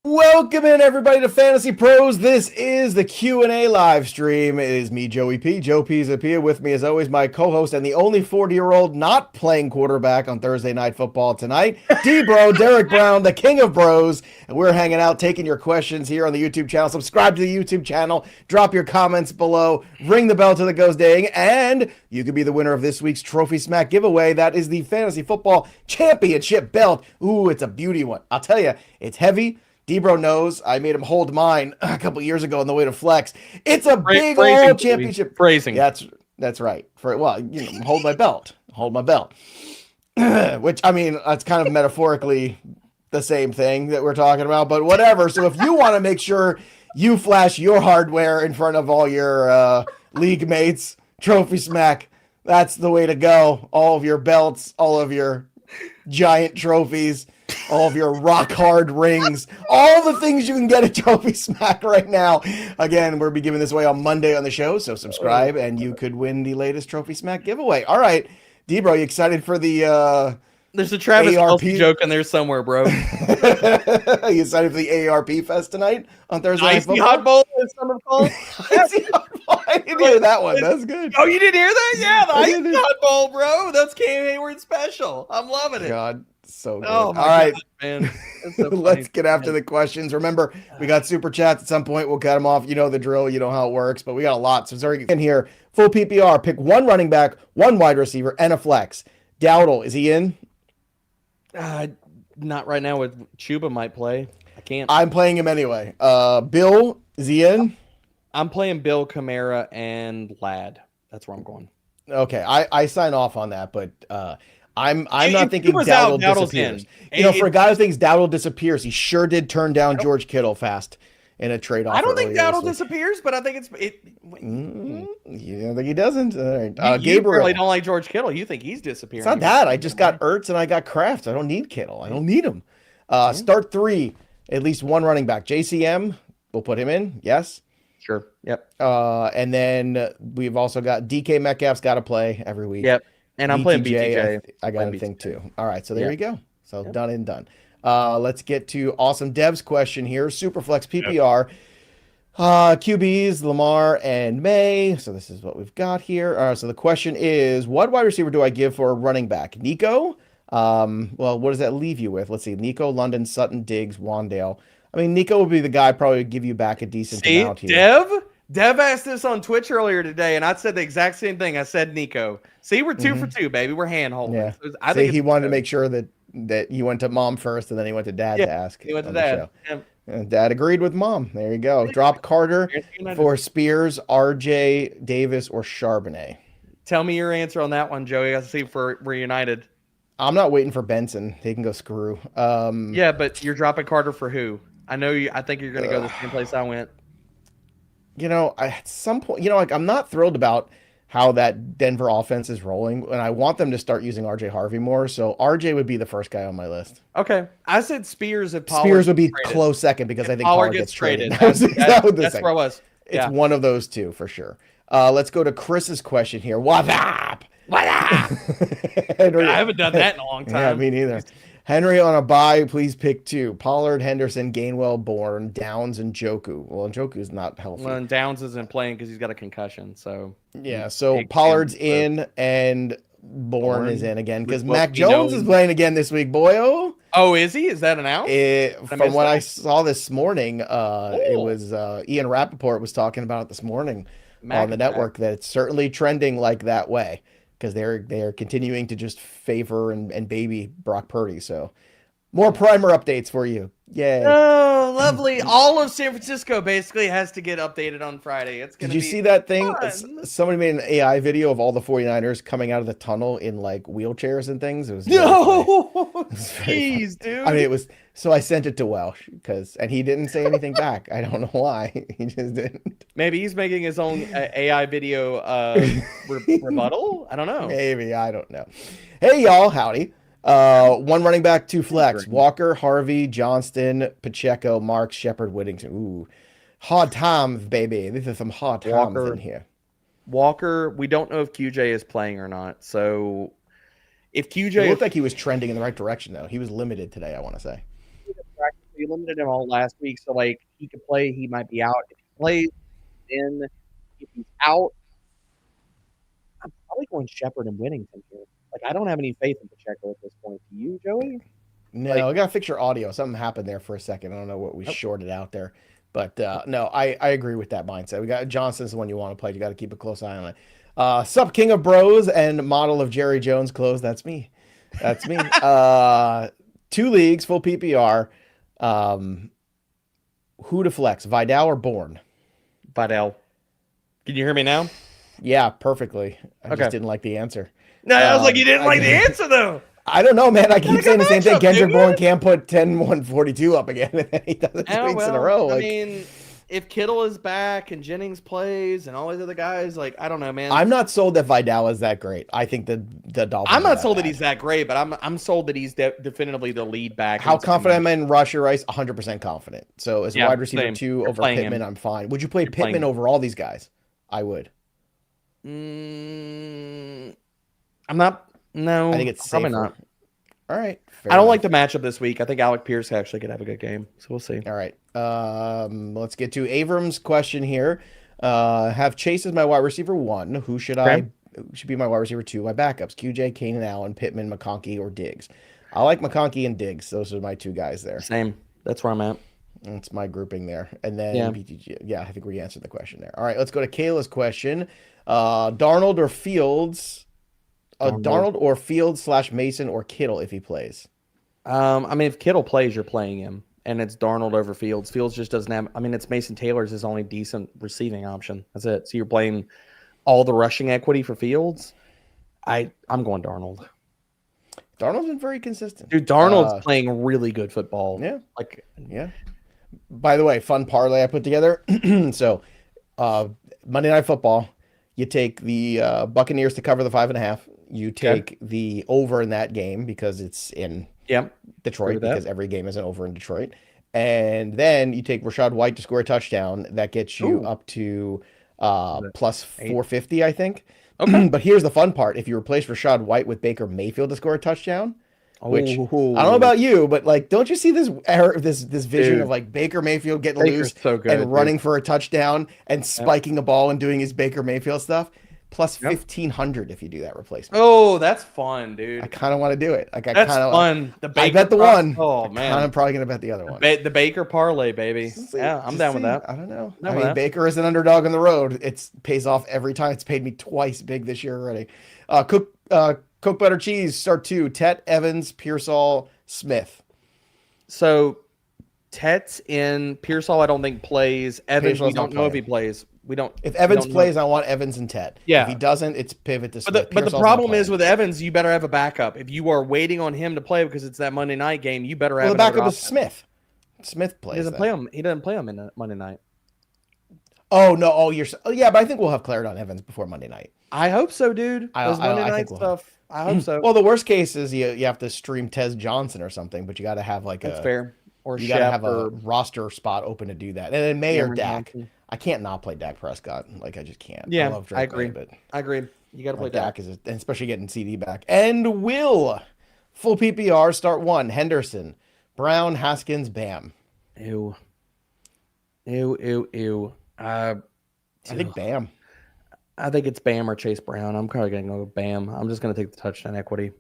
Welcome in everybody to Fantasy Pros. This is the Q&A live stream. It is me, Joey P. Joe P's up here with me as always, my co-host and the only 40-year-old not playing quarterback on Thursday Night Football tonight, D-Bro, Derek Brown, the king of bros. And we're hanging out, taking your questions here on the YouTube channel. Subscribe to the YouTube channel, drop your comments below, ring the bell till it goes ding, and you could be the winner of this week's TrophySmack giveaway. That is the Fantasy Football Championship belt. Ooh, it's a beauty one. I'll tell you, it's heavy. D-Bro knows I made him hold mine a couple years ago on the way to Flex. It's a big old championship. Phrasing. That's right. Hold my belt. Hold my belt. Which, I mean, that's kind of metaphorically the same thing that we're talking about, but whatever. So if you want to make sure you flash your hardware in front of all your league mates, TrophySmack, that's the way to go. All of your belts, all of your giant trophies, all of your rock hard rings, all the things you can get at TrophySmack right now. Again, we'll be giving this away on Monday on the show, so subscribe and you could win the latest TrophySmack giveaway. All right, D-Bro, you excited for the there's a Travis Kelce joke in there somewhere, bro. You excited for the AARP Fest tonight on Thursday Night Football? Hot Bowl, as some are called. Icy Hot Bowl. I didn't hear that one. That's good. Oh, you didn't hear that? Yeah, the Icy Hot Bowl, bro. That's Cam Hayward special. I'm loving it. God. So good. Oh, all right, God, man. So let's get after the questions. Remember, we got super chats at some point. We'll cut them off. You know the drill. You know how it works. But we got a lot. So sorry in here. Full PPR. Pick one running back, one wide receiver, and a flex. Dowdle, is he in? Not right now. With Chuba might play. I can't. I'm playing him anyway. Bill, is he in? I'm playing Bill, Kamara, and Ladd. That's where I'm going. Okay, I sign off on that, but I'm not thinking Dowdle disappears. For a guy who thinks Dowdle disappears, he sure did turn down George Kittle fast in a trade offer. I don't think Dowdle disappears, but I think You don't think he doesn't? All right. You Gabriel. really don't like George Kittle. You think he's disappearing. It's not that. I just got Ertz and I got Kraft. I don't need Kittle. I don't need him. Start three, at least one running back. JCM, we'll put him in. Yes. Sure. Yep. And then we've also got DK Metcalf's got to play every week. Yep. And I'm playing BTJ. I got to think too. All right. So there you go. So done and done. Let's get to Awesome Dev's question here. Superflex PPR. QBs, Lamar and Maye. So this is what we've got here. So the question is, what wide receiver do I give for a running back? Nico? Well, what does that leave you with? Let's see. Nico, London, Sutton, Diggs, Wandale. I mean, Nico would be the guy probably would give you back a decent amount here. Dev asked this on Twitch earlier today, and I said the exact same thing. I said Nico. See, we're 2 for 2, baby. We're hand-holding. Yeah. I think he wanted to make sure that he went to mom first, and then he went to dad to ask. He went to dad. And dad agreed with mom. There you go. Drop Carter for Spears, RJ, Davis, or Charbonnet. Tell me your answer on that one, Joey. I see if we're united. I'm not waiting for Benson. They can go screw. Yeah, but you're dropping Carter for who? I think you're going to go the same place I went. At some point, I'm not thrilled about how that Denver offense is rolling, and I want them to start using RJ Harvey more. So RJ would be the first guy on my list. Okay, I said Spears if Pollard Spears would be close second because I think Pollard gets traded. That's where I was. It's one of those two for sure. Let's go to Chris's question here. What up? What up? I haven't done that in a long time. Yeah, me neither. Henry on a bye, please pick two. Pollard, Henderson, Gainwell, Bourne, Downs, and Joku. Well, Joku's not healthy. Well, and Downs isn't playing because he's got a concussion. So yeah, so Pollard's in and Bourne is in again because Mac Jones is playing again this week, boyo. Oh, is he? Is that announced? From what I saw this morning, it was Ian Rappaport was talking about it this morning on the network that it's certainly trending like that way. Because they're continuing to just favor and baby Brock Purdy. So more primer updates for you. Yay. Oh, lovely. All of San Francisco basically has to get updated on Friday. Did you see that thing? Somebody made an AI video of all the 49ers coming out of the tunnel in like wheelchairs and things. It was jeez, dude. I mean, it was so I sent it to Welsh and he didn't say anything back. I don't know why. He just didn't. Maybe he's making his own AI video rebuttal. I don't know. Maybe. I don't know. Hey, y'all. Howdy. One running back, two flex. Walker, Harvey, Johnston, Pacheco, Marks, Shepard, Whittington. Ooh. Hard times, baby. This is some hard times in here. Walker, we don't know if QJ is playing or not. So if QJ... It looked like he was trending in the right direction, though. He was limited today, I want to say. we limited him all last week, so like he could play, he might be out. If he plays, then if he's out, I'm probably going Shepard and Whittington here. Like I don't have any faith in Pacheco at this point. Do you, Joey? No, I gotta fix your audio. Something happened there for a second. I don't know what we shorted out there, but no, I agree with that mindset. We got Johnson's the one you want to play. You got to keep a close eye on it. Sup, King of Bros and model of Jerry Jones clothes. That's me. That's me. 2 leagues, full PPR. Who to flex, Vidal or Bourne? Vidal. Can you hear me now? Yeah, perfectly. I just didn't like the answer. No, I was like, you didn't like the answer though. I don't know, man. I keep saying the same thing. Kendrick dude. Bourne can't put 10-142 up again, and then he does it 2 weeks in a row. I mean, if Kittle is back and Jennings plays and all these other guys, like I don't know, man. I'm not sold that Vidal is that great. I think the Dolphins. I'm not sold that he's that great, but I'm sold that he's definitively the lead back. How confident am I in Rusher Rice? 100% confident. So as a wide receiver 2 over Pittman, I'm fine. Would you play Pittman over all these guys? I would. I'm not. No, I think it's probably safer. not. All right. I don't like the matchup this week. I think Alec Pierce actually could have a good game, so we'll see. All right. Let's get to Avram's question here. Have Chase as my wide receiver 1. Who should should be my wide receiver 2? My backups: QJ, Keenan Allen, Pittman, McConkey, or Diggs. I like McConkey and Diggs. Those are my 2 guys there. Same. That's where I'm at. That's my grouping there. And then BTG. Yeah, I think we answered the question there. All right, let's go to Kayla's question. Darnold or Fields? Darnold or Fields / Mason or Kittle if he plays. I mean, if Kittle plays, you're playing him, and it's Darnold over Fields. Fields just doesn't have. I mean, it's Mason Taylor's his only decent receiving option. That's it. So you're playing all the rushing equity for Fields. I'm going Darnold. Darnold's been very consistent. Dude, Darnold's playing really good football. Yeah. By the way, fun parlay I put together. So, Monday Night Football, you take the Buccaneers to cover the 5.5. You take the over in that game because it's in Detroit, because every game is an over in Detroit. And then you take Rachaad White to score a touchdown. That gets you up to plus 450, I think. Okay. But here's the fun part. If you replace Rachaad White with Baker Mayfield to score a touchdown, which I don't know about you, but like, don't you see this vision of like Baker Mayfield getting loose and running for a touchdown and spiking a ball and doing his Baker Mayfield stuff? Plus 1,500 if you do that replacement. Oh, that's fun, dude. I kind of want to do it. Like, that's fun. I bet the one. Oh man, I'm probably gonna bet the other one. The Baker parlay, baby. Yeah, I'm down with that. I don't know. I mean, Baker is an underdog on the road. It pays off every time. It's paid me twice big this year already. Cook butter cheese. Start 2. Tet, Evans, Pearsall, Smith. So, Tet's in. Pearsall, I don't think plays. Evans, we don't know if he plays. We don't. If Evans plays, I want Evans and Tet. Yeah. If he doesn't, it's pivot to Smith. But the problem is with Evans, you better have a backup. If you are waiting on him to play because it's that Monday night game, you better have. The backup is Smith. Smith plays. He doesn't play him. He doesn't play him in Monday night. Oh no! Yeah, but I think we'll have clarity on Evans before Monday night. I hope so, dude. Those Monday night stuff. I hope so. Well, the worst case is you have to stream Tez Johnson or something, but you got to have like that's fair. Or you got to have a roster spot open to do that. And then Maye or Dak. I can't not play Dak Prescott. Like I just can't. Yeah, I love Drake, agree. But I agree. You got to play Dak, and especially getting CD back. And Will, full PPR, start 1. Henderson, Brown, Haskins, Bam. Ew. I think Bam. I think it's Bam or Chase Brown. I'm probably going to go with Bam. I'm just going to take the touchdown equity.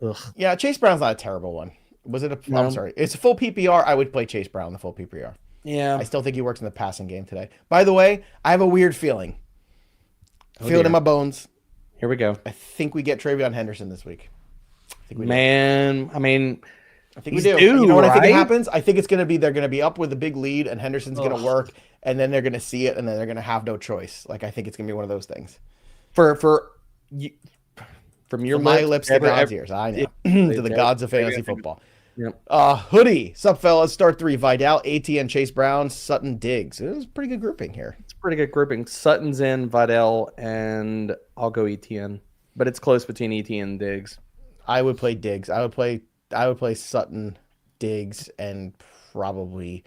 Ugh. Yeah, Chase Brown's not a terrible one. Was it a? No. I'm sorry. It's a full PPR. I would play Chase Brown the full PPR. Yeah. I still think he works in the passing game today. By the way, I have a weird feeling. Feel it in my bones. Here we go. I think we get Travion Henderson this week. I think we do. I think we do. You know what I think happens? I think they're going to be up with a big lead, and Henderson's going to work, and then they're going to see it, and then they're going to have no choice. Like I think it's going to be one of those things. From your my lips to God's ears, I know. To the gods of fantasy football. Yep. Hoodie, sup fellas, start 3. Vidal, ATN, Chase Brown, Sutton, Diggs. It was a pretty good grouping here. It's a pretty good grouping. Sutton's in, Vidal, and I'll go ETN. But it's close between ETN and Diggs. I would play Diggs. I would play Sutton, Diggs, and probably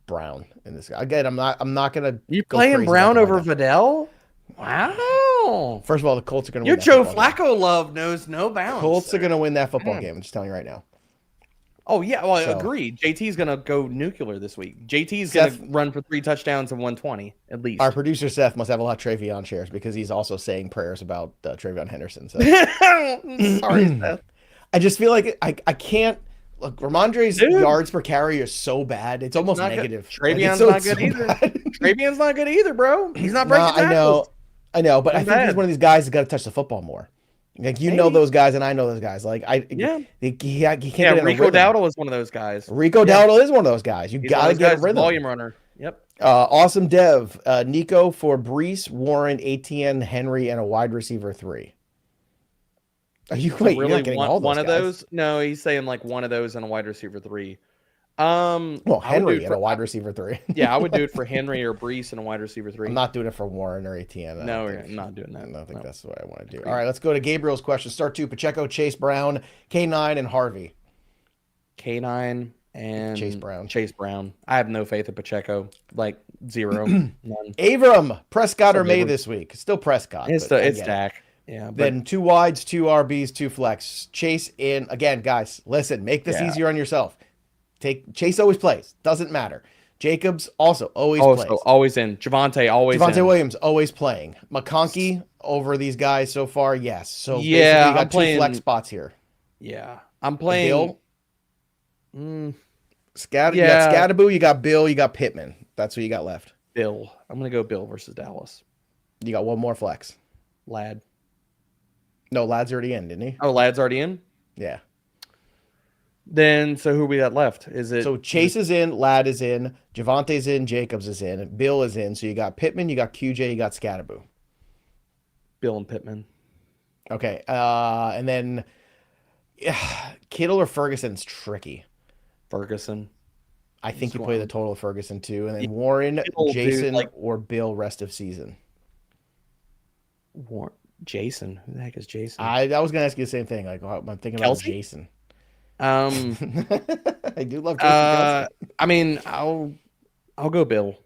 Brown in this guy. Again, I'm not gonna. You playing Brown over Vidal? Wow. First of all, the Colts are gonna win. Your Joe Flacco love knows no bounds. Colts are gonna win that football game. I'm just telling you right now. Oh yeah, well, I So- agree. JT's gonna go nuclear this week. JT's Seth- gonna run for 3 touchdowns and 120 at least. Our producer Seth must have a lot of Travion shares because he's also saying prayers about Travion Henderson. So Sorry, Seth. I just feel like I can't. Look, Ramondre's Dude. yards per carry are so bad. It's almost not good. negative. Travion's Like, not good either. Travion's not good either, bro. He's not breaking tackles. I know, but I He's think he's bad. one of these guys that's got to touch the football more. Like you know Maybe. those guys, and I know those guys. Like Yeah. he can't Yeah, get in a Rico rhythm. Dowdle is one of those guys. Rico Yeah. Dowdle is one of those guys. You He's got one to of those get a guys, rhythm. volume runner. Yep. Awesome Dev, Nico for Brees, Warren, ATN, Henry, and a wide receiver 3. Are you So wait? You're really not getting one, all those one of guys. those? No, he's saying like one of those and a wide receiver 3. Well, I would do Henry it and for- a wide receiver 3. Yeah, I would do it for Henry or Brees and a wide receiver 3. I'm not doing it for Warren or ATN. No, I'm not doing that. I don't think No. that's what I want to do. Agreed. All right, let's go to Gabriel's question. Start 2, Pacheco, Chase Brown, K9, and Harvey. K9 and Chase Brown. Chase Brown. I have no faith in Pacheco. Like 0. None. Avram, Prescott or Still May Avram. this week? Still Prescott. It's but I it's get it. Dak. Yeah. But Then 2 wides, 2 RBs, 2 flex. Chase in again, guys. Listen, make this Yeah. easier on yourself. Chase always plays. Doesn't matter. Jacobs also always also plays. always in. Javante always Devontae in. Williams always playing. McConkey over these guys so far, yes. So Yeah, basically you got I'm playing- 2 flex spots here. Yeah. I'm playing. Bill, Mm, you got Yeah. Scattaboo, you got Bill, you got Pittman. That's what you got left. Bill. I'm gonna go Bill versus Dallas. You got one more flex. Lad. No, Lad's already in, didn't he? Oh, Lad's already in. Yeah. Then so who we got left? Is it So Chase is in, Lad is in, Javante's in, Jacobs is in, Bill is in. So you got Pittman, you got QJ, you got Scattaboo. Bill and Pittman? Okay. And then Kittle or Ferguson's tricky. Ferguson. I think you Swan. play the total of Ferguson too. And then Yeah, Warren, Kittle, dude, Jason, like- or Bill rest of season. Jason. Who the heck is Jason? I was going to ask you the same thing. Like I'm thinking about Kelsey? Jason. Um. I do love Jason Kelsey. I mean, I'll go Bill.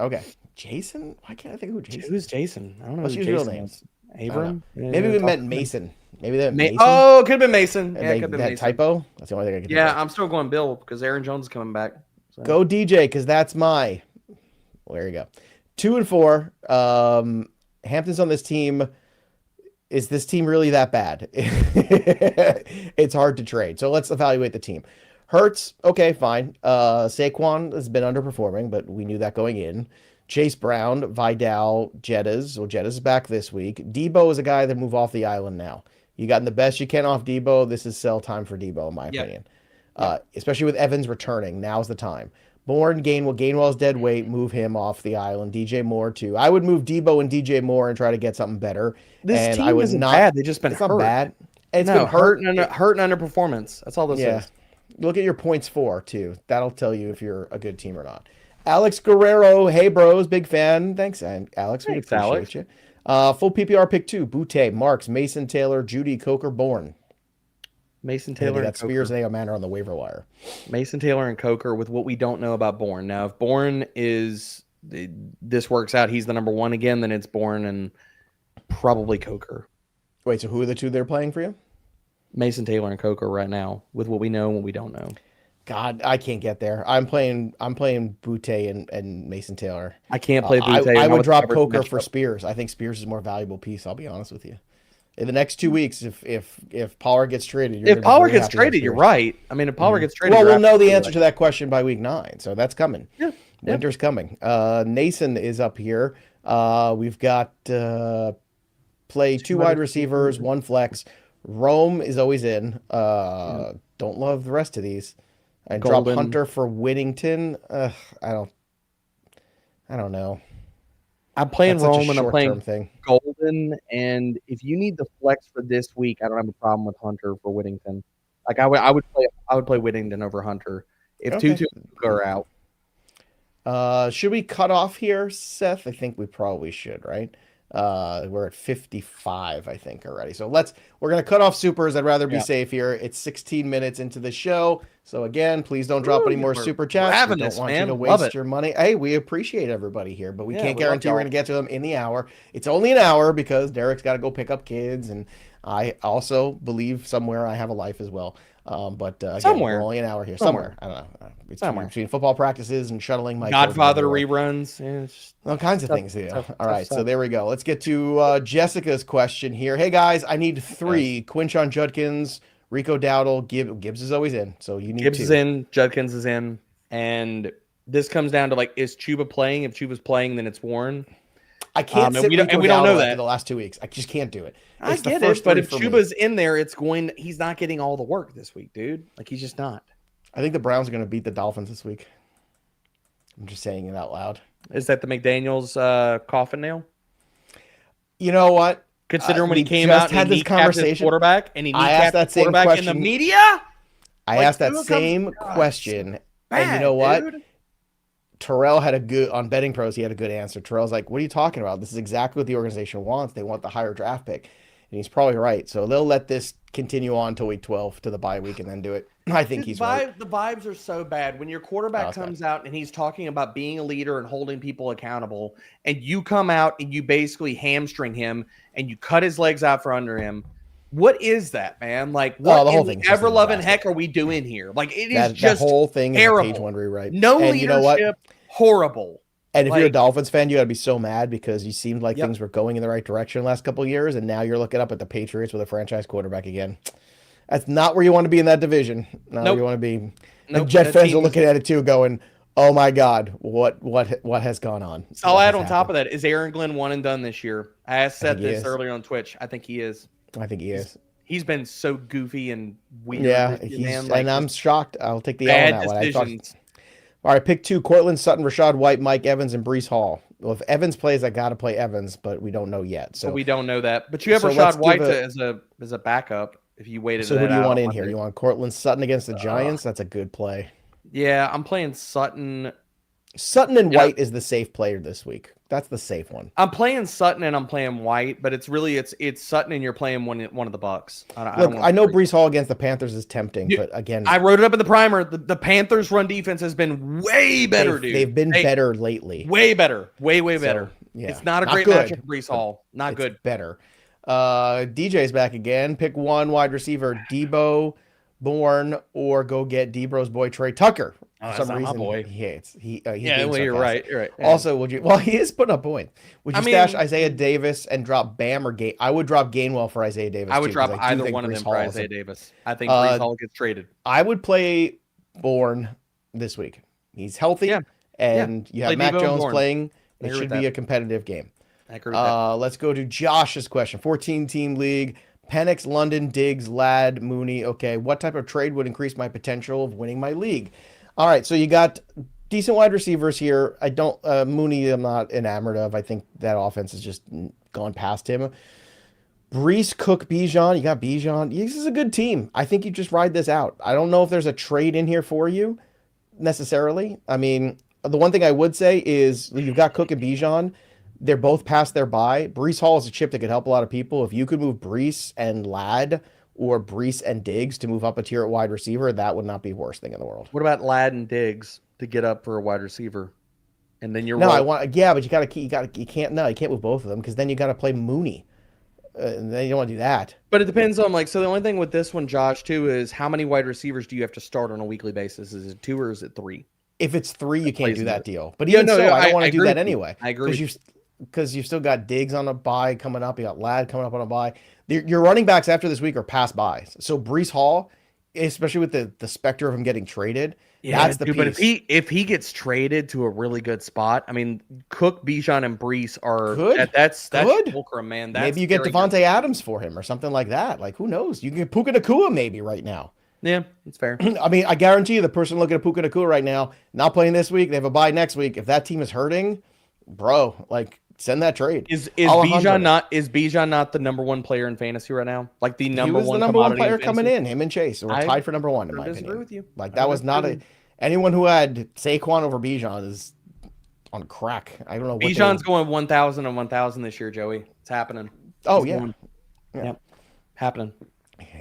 Okay. Jason? Why can't I think of who Jason? Who's Jason? I don't know. What's who his real Jason name? is. Avram? Maybe we meant Mason. Maybe that Mason. Oh, could have been Mason. And Yeah, they, could have been that Mason. typo. That's the only thing I can. Yeah, think of. I'm still going Bill because Aaron Jones is coming back. So. Go DJ because that's my. Well, there you go. 2 and 4. Hampton's on this team. Is this team really that bad? It's hard to trade. So let's evaluate the team. Hurts, okay, fine. Saquon has been underperforming, but we knew that going in. Chase Brown, Vidal, Jettas. Well, Jettas is back this week. Deebo is a guy that move off the island now. You gotten the best you can off Deebo. This is sell time for Deebo, in my opinion. Especially with Evans returning. Now's the time. Bourne, Gainwell's dead weight. Move him off the island. DJ Moore, too. I would move Deebo and DJ Moore and try to get something better. This and team I would isn't not, bad. They've just been it's hurt. not bad. It's No, been hurt. hurt and underperformance. That's all this Yeah. is. Look at your points for, too. That'll tell you if you're a good team or not. Alex Guerrero, hey, bros. Big fan. Thanks, Alex. We Thanks, appreciate Alex. you. Full PPR pick 2. Butte, Marks, Mason, Taylor, Judy, Coker, Bourne. Mason Taylor Taylor got and Spears Coker. and they got Manor on the waiver wire. Mason Taylor and Coker with what we don't know about Bourne. Now, if Bourne is this works out, he's the number 1 again, then it's Bourne and probably Coker. Wait, so who are the 2 they're playing for you? Mason Taylor and Coker right now with what we know and what we don't know. God, I can't get there. I'm playing Butte and Mason Taylor. I can't play Butte. I would drop never Coker match for up. Spears. I think Spears is a more valuable piece. I'll be honest with you. In the next 2 weeks, if Pollard gets traded, you're If gonna be Pollard very gets happy with traded, you're Spears. right. I mean, if Pollard gets traded, Well, you're we'll know the absolutely answer right. to that question by week 9, so that's coming. Yeah. Winter's coming. Nason is up here. We've got play 2 wide receivers, 1 flex. Rome is always in. Don't love the rest of these. I drop Golden. Hunter for Whittington. I don't know. I'm playing That's such a Rome and I'm playing short-term thing. Golden. And if you need the flex for this week, I don't have a problem with Hunter for Whittington. Like I would play Whittington over Hunter if Okay. Tutu are out. Should we cut off here, Seth? I think we probably should, right? We're at 55, I think, already. So we're going to cut off supers. I'd rather be Yeah. safe here. It's 16 minutes into the show. So again, please don't drop any more we're super chats. We ravenous, don't want man. you to Love waste it. your money. Hey, we appreciate everybody here, but we Yeah, can't we love guarantee we're y'all. going to get to them in the hour. It's only an hour because Derek's got to go pick up kids and I also believe somewhere I have a life as well. But again, Somewhere. we're only an hour here. Somewhere. I don't know. Between football practices and shuttling my Godfather reruns. Yeah, all kinds of things. All right, so there we go. Let's get to Jessica's question here. Hey guys, I need 3. Quinshon, Judkins, Rico, Dowdle. Gibbs is always in, so you need Gibbs 2. is in, Judkins is in, and this comes down to like, is Chuba playing? If Chuba's playing, then it's Warren. I can't sit and we don't know that the last 2 weeks. I just can't do it. I get it, but if Chuba's in there, he's not getting all the work this week, dude. Like, he's just not. I think the Browns are going to beat the Dolphins this week. I'm just saying it out loud. Is that the McDaniels coffin nail? You know what? Considering when he came out, had this conversation. Quarterback, and he asked that same question in the media. I asked that same question, and you know what? Dude. Terrell had on Betting Pros. He had a good answer. Terrell's like, "What are you talking about? This is exactly what the organization wants. They want the higher draft pick," and he's probably right. So they'll let this continue on till week 12 to the bye week and then do it. I think he's right. The vibes are so bad when your quarterback comes out and he's talking about being a leader and holding people accountable, and you come out and you basically hamstring him and you cut his legs out from under him. What is that, man? Like, what the whole thing ever loving heck are we doing here? Like, it is just that whole thing terrible. Is a page one rewrite. No leadership. You know what? Horrible. And if you're a Dolphins fan, you got to be so mad because you seemed like things were going in the right direction the last couple of years, and now you're looking up at the Patriots with a franchise quarterback again. That's not where you want to be in that division. Not where you want to be. And Jet fans are looking at it too, going, "Oh my God, what has gone on?" I'll add on top of that: is Aaron Glenn one and done this year? I said this earlier on Twitch. I think he is. I think he is. He's been so goofy and weird. Yeah, and I'm shocked. I'll take the L on that one. All right, pick 2: Cortland Sutton, Rashad White, Mike Evans, and Breece Hall. Well, if Evans plays, I got to play Evans, but we don't know yet. So we don't know that. But you have Rashad White as a backup if you waited. So who do you want in here? You want Cortland Sutton against the Giants? That's a good play. Yeah, I'm playing Sutton. Sutton and White is the safe player this week. That's the safe one. I'm playing Sutton and I'm playing White, but it's really it's Sutton and you're playing one of the Bucks. I know Breece Hall against the Panthers is tempting, but again, I wrote it up in the primer. The Panthers' run defense has been way better, dude. They've been better lately. Way better. Way better. Yeah, it's not a great matchup for Breece Hall. Not good. Better. DJ's back again. Pick 1 wide receiver: Deebo, Bourne, or go get Deebo's boy Trey Tucker. For some reason, my boy. You're right. You're right. Also, he is putting up points. Would you stash Isaiah Davis and drop Bam or Gain? I would drop Gainwell for Isaiah Davis. I would drop either one of them for Isaiah Davis. I think Breece Hall gets traded. I would play Bourne this week. He's healthy, and you have Mac Jones playing. It should be a competitive game. I agree with that. Let's go to Josh's question. 14-team league. Penix, London, Diggs, Ladd, Mooney. Okay, what type of trade would increase my potential of winning my league? All right, so you got decent wide receivers here. I don't Mooney. I'm not enamored of. I think that offense has just gone past him. Breece, Cook, Bijan. You got Bijan. This is a good team. I think you just ride this out. I don't know if there's a trade in here for you necessarily. I mean, the one thing I would say is you've got Cook and Bijan. They're both past their bye. Breece Hall is a chip that could help a lot of people. If you could move Breece and Ladd or Breece and Diggs to move up a tier at wide receiver, that would not be the worst thing in the world. What about Ladd and Diggs to get up for a wide receiver? And then you're but you can't move both of them because then you got to play Mooney. And then you don't want to do that. But it depends on so the only thing with this one, Josh, too, is how many wide receivers do you have to start on a weekly basis? Is it 2 or is it 3? If it's 3, you can't do that deal. But even I don't want to do that anyway. I agree. Because you've still got Diggs on a bye coming up. You got Ladd coming up on a bye. Your running backs after this week are past buys. So Breece Hall, especially with the specter of him getting traded, that's the piece. But if he gets traded to a really good spot, I mean, Cook, Bijan, and Breece are good. That's good. Fulcrum, man. Maybe you get Devontae Adams for him or something like that. Like, who knows? You can get Puka Nacua maybe right now. Yeah, that's fair. I mean, I guarantee you the person looking at Puka Nacua right now, not playing this week, they have a bye next week. If that team is hurting, bro, send that trade. Is Bijan not the number 1 player in fantasy right now? Like the number one player coming in. Him and Chase were tied for number 1 in my opinion. I disagree with you. That was not anyone who had Saquon over Bijan is on crack. I don't know. Bijan's going 1,000 and 1,000 this year, Joey. It's happening. Oh yeah. Happening.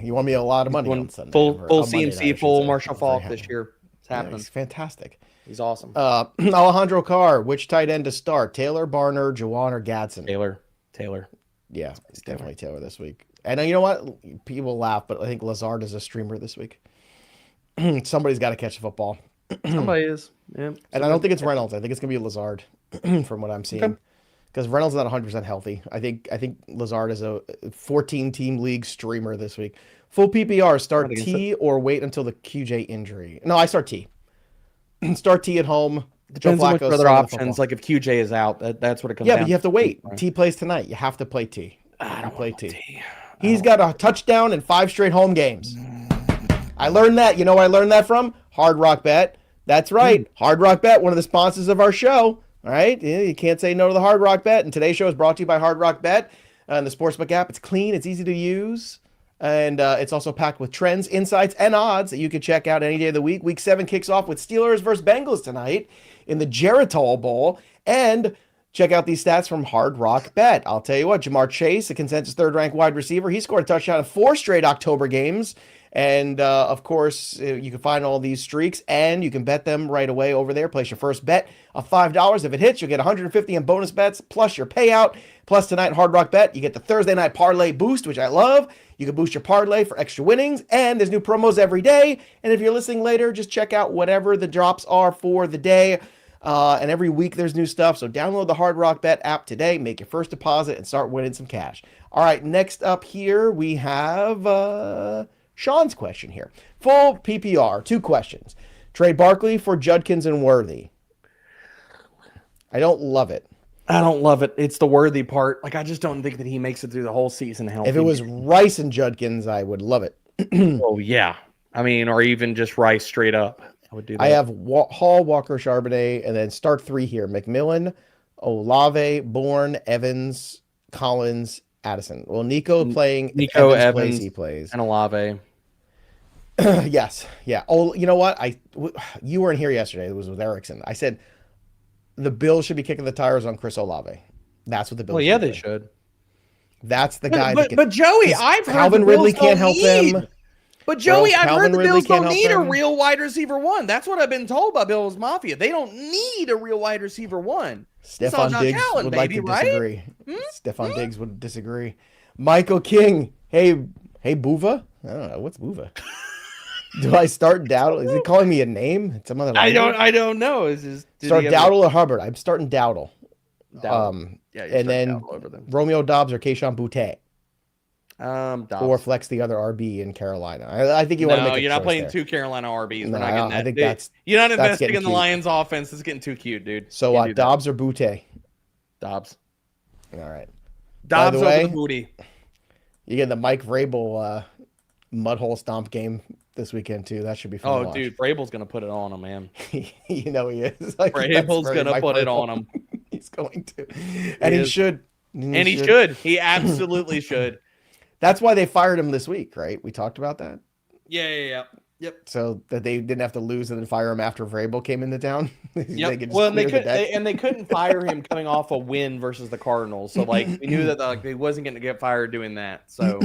You want me a lot of money on Sunday? Full CMC, full Marshall Faulk this year. It's happening. He's fantastic. He's awesome. Alejandro Carr, which tight end to start? Taylor, Barner, Juwan, or Gadsden? Taylor. Yeah, it's definitely Taylor this week. And you know what? People laugh, but I think Lazard is a streamer this week. Somebody's got to catch the football. Somebody is. Yeah. And I don't think it's Reynolds. I think it's going to be Lazard from what I'm seeing. Because Reynolds is not 100% healthy. I think Lazard is a 14-team league streamer this week. Full PPR, start T or wait until the QJ injury. No, I start T. Start T at home. Depends on what other options. Like if QJ is out, that's what it comes down to. Yeah, but you have to wait. Right. T plays tonight. You have to play T. I don't play T. He's got a touchdown in 5 straight home games. I learned that. You know where I learned that from? Hard Rock Bet. That's right. Hard Rock Bet, one of the sponsors of our show. All right. Yeah, you can't say no to the Hard Rock Bet. And today's show is brought to you by Hard Rock Bet and the Sportsbook app. It's clean. It's easy to use. And it's also packed with trends, insights, and odds that you can check out any day of the week. Week 7 kicks off with Steelers versus Bengals tonight in the Geritol Bowl. And check out these stats from Hard Rock Bet. I'll tell you what, Jamar Chase, a consensus third-ranked wide receiver, he scored a touchdown in 4 straight October games. And, of course, you can find all these streaks, and you can bet them right away over there. Place your first bet of $5. If it hits, you'll get $150 in bonus bets, plus your payout. Plus, tonight, Hard Rock Bet, you get the Thursday night parlay boost, which I love. You can boost your parlay for extra winnings, and there's new promos every day. And if you're listening later, just check out whatever the drops are for the day. And every week there's new stuff. So download the Hard Rock Bet app today, make your first deposit, and start winning some cash. All right, next up here we have Sean's question here. Full PPR, 2 questions. Trade Barkley for Judkins and Worthy. I don't love it. I don't love it. It's the Worthy part. Like, I just don't think that he makes it through the whole season healthy. If it was Rice and Judkins, I would love it. Oh, yeah. I mean, or even just Rice straight up. I would do that. I have Hall, Walker, Charbonnet, and then start 3 here. McMillan, Olave, Bourne, Evans, Collins, Addison. Well, Nico, Evans, plays, he plays. And Olave. Yes. Yeah. Oh, you know what? You weren't here yesterday. It was with Erickson. I said the Bills should be kicking the tires on Chris Olave. That's what the Bills. Well, yeah, they should. That's the guy. But Joey, I've heard Calvin Ridley can't help them. But Joey, I've heard the Bills don't need a real wide receiver 1. That's what I've been told by Bills Mafia. They don't need a real wide receiver 1. Stephon Diggs would like to disagree. Stephon Diggs would disagree. Michael King. Hey, Buva. I don't know. What's Buva? Do I start Dowdle? Is he calling me a name? Some other I don't know. Start Dowdle or Hubbard? I'm starting Dowdle. Yeah, and then Romeo Dobbs or Keyshawn Boutte. Dobbs. Or flex the other RB in Carolina. I think you want to make a you're not playing there. 2 Carolina RBs. No, We're not getting that. I think that's you're not investing in the cute. Lions offense. It's getting too cute, dude. So Dobbs or Boutte? Dobbs. All right. Dobbs over the booty. You get the Mike Vrabel mudhole stomp game this weekend too. That should be fun. Oh, dude, Vrabel's gonna put it on him, man. You know he is. Like, Vrabel's gonna put it on him. He's going to, and he should. And he should. He absolutely should. That's why they fired him this week, right? We talked about that. Yeah. Yep. So that they didn't have to lose and then fire him after Vrabel came into town. Yep. They couldn't fire him coming off a win verers the Cardinals. So like we knew that he wasn't going to get fired doing that. So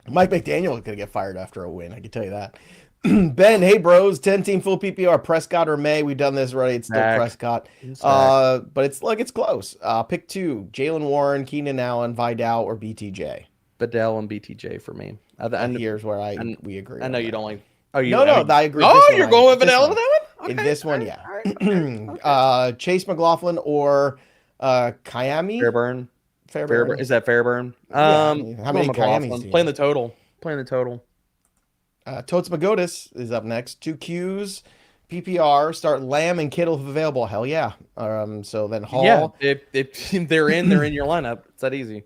Mike McDaniel is going to get fired after a win. I can tell you that. Ben, hey bros, 10-team full PPR, Prescott or Maye. We've done this already. It's still Prescott. But it's close. Pick 2: Jalen Warren, Keenan Allen, Vidal, or BTJ. Vidal and BTJ for me. Here's where we agree. I know you don't like. Oh, I agree. Oh, you're going with Vidal for that one? Okay. In this one, yeah. Okay. Chase McLaughlin or Kayami? Fairburn. Is that Fairburn? How many Kayamis? Playing the total. Totes Magotis is up next. 2 Qs. PPR. Start Lamb and Kittle if available. Hell yeah. So then Hall. Yeah, if they're in your lineup. It's that easy.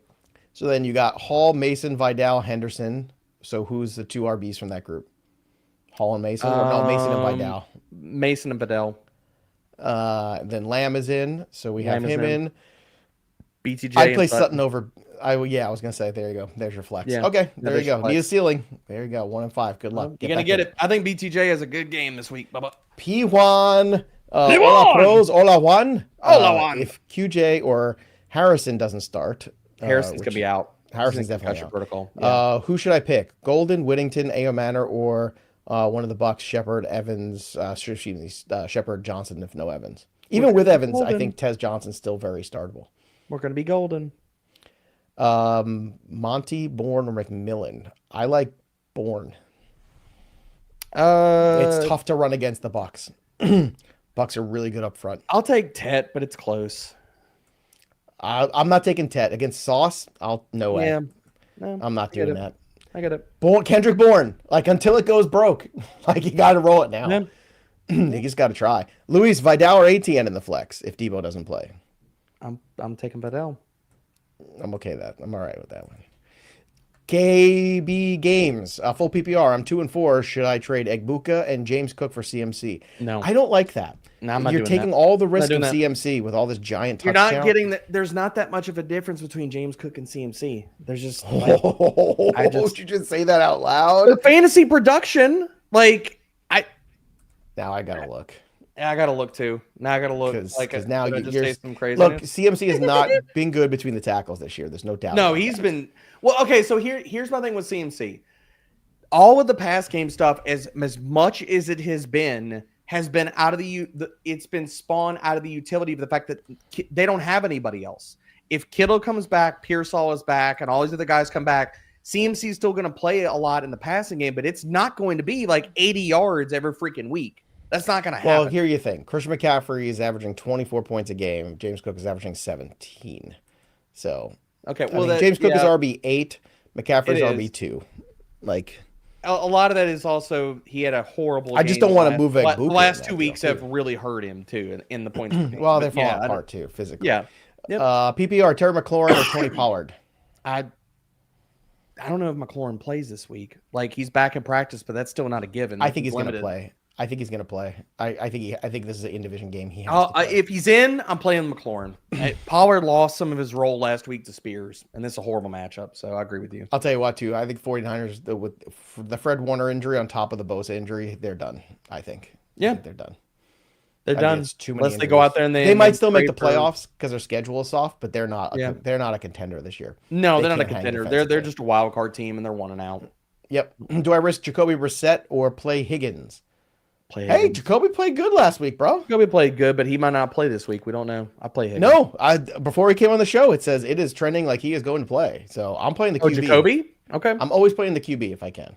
So then you got Hall, Mason, Vidal, Henderson. So who's the 2 RBs from that group? Hall and Mason? Or no, Mason and Vidal. Mason and Vidal. Then Lamb is in. So we have him in. BTJ. I'd play Sutton over. I was going to say, there you go. There's your flex. Yeah. Okay, there you go. Need a ceiling. There you go. 1 and 5. Good luck. You're going to get it. I think BTJ has a good game this week. Bye-bye. P1. Hola pros. Hola Juan. If QJ or Harrison doesn't start. Harrison's going to be out. Harrison's definitely out. Protocol. Yeah. Who should I pick? Golden, Whittington, A.O. Manor, or one of the Bucks, Shepard, Evans, Shepard, Johnson, if no Evans. Even with Evans, Golden. I think Tez Johnson's still very startable. We're going to be Golden. Monty, Bourne, or McMillan. I like Bourne. Uh, It's tough to run against the Bucks. Bucks are really good up front. I'll take Tet, but it's close. I'm not taking Tet against Sauce. No way. Yeah, no, I'm not doing that. I get it. Kendrick Bourne, like until it goes broke, like you got to roll it now. Yeah. You just got to try. Luis, Vidal, or ATN in the flex if Deebo doesn't play. I'm taking Vidal. I'm okay with that. I'm all right with that one. KB Games, full PPR. I'm 2-4. Should I trade Egbuka and James Cook for CMC? No, I don't like that. No, I'm not You're doing taking that. all the risk in CMC with all this giant You're touchdown. not getting that. There's not that much of a difference between James Cook and CMC. There's just. Did you just say that out loud? The fantasy production, Now I gotta look. I gotta look too. Now I gotta look. Because now you're just some crazy. Look, CMC has not been good between the tackles this year. There's no doubt. No, he's been well. Okay, so here's my thing with CMC. All of the pass game stuff, as much as it has been out of it's been spawned out of the utility of the fact that they don't have anybody else. If Kittle comes back, Pearsall is back, and all these other guys come back, CMC is still going to play a lot in the passing game, but it's not going to be like 80 yards every freaking week. That's not going to happen. Well, here you think. Christian McCaffrey is averaging 24 points a game. James Cook is averaging 17. So, okay. Well, James Cook is RB8. McCaffrey's RB2. Like, a lot of that is also he had a horrible. I just don't want to move it. The last 2 weeks have really hurt him too in the points. Well, they're falling apart too physically. Yeah. Yep. PPR: Terry McLaurin or Tony Pollard. I don't know if McLaurin plays this week. Like he's back in practice, but that's still not a given. I think he's going to play. I think this is an in-division game. If he's in, I'm playing McLaurin. Pollard lost some of his role last week to Spears, and this is a horrible matchup. So I agree with you. I'll tell you what, too. I think 49ers with the Fred Warner injury on top of the Bosa injury, they're done. I think they're done. They're done. It's too many. Unless they go out there and they might still make the playoffs because their schedule is soft, but they're not. They're not a contender this year. No, they're not a contender. They're just a wild card team, and they're 1-out. Yep. Do I risk Jakobi Brissett or play Higgins? Hey, Jakobi played good last week, bro. Jakobi played good, but he might not play this week. We don't know. I play Higgins. No, before he came on the show, it says it is trending like he is going to play. So I'm playing the QB. Jakobi? Okay. I'm always playing the QB if I can.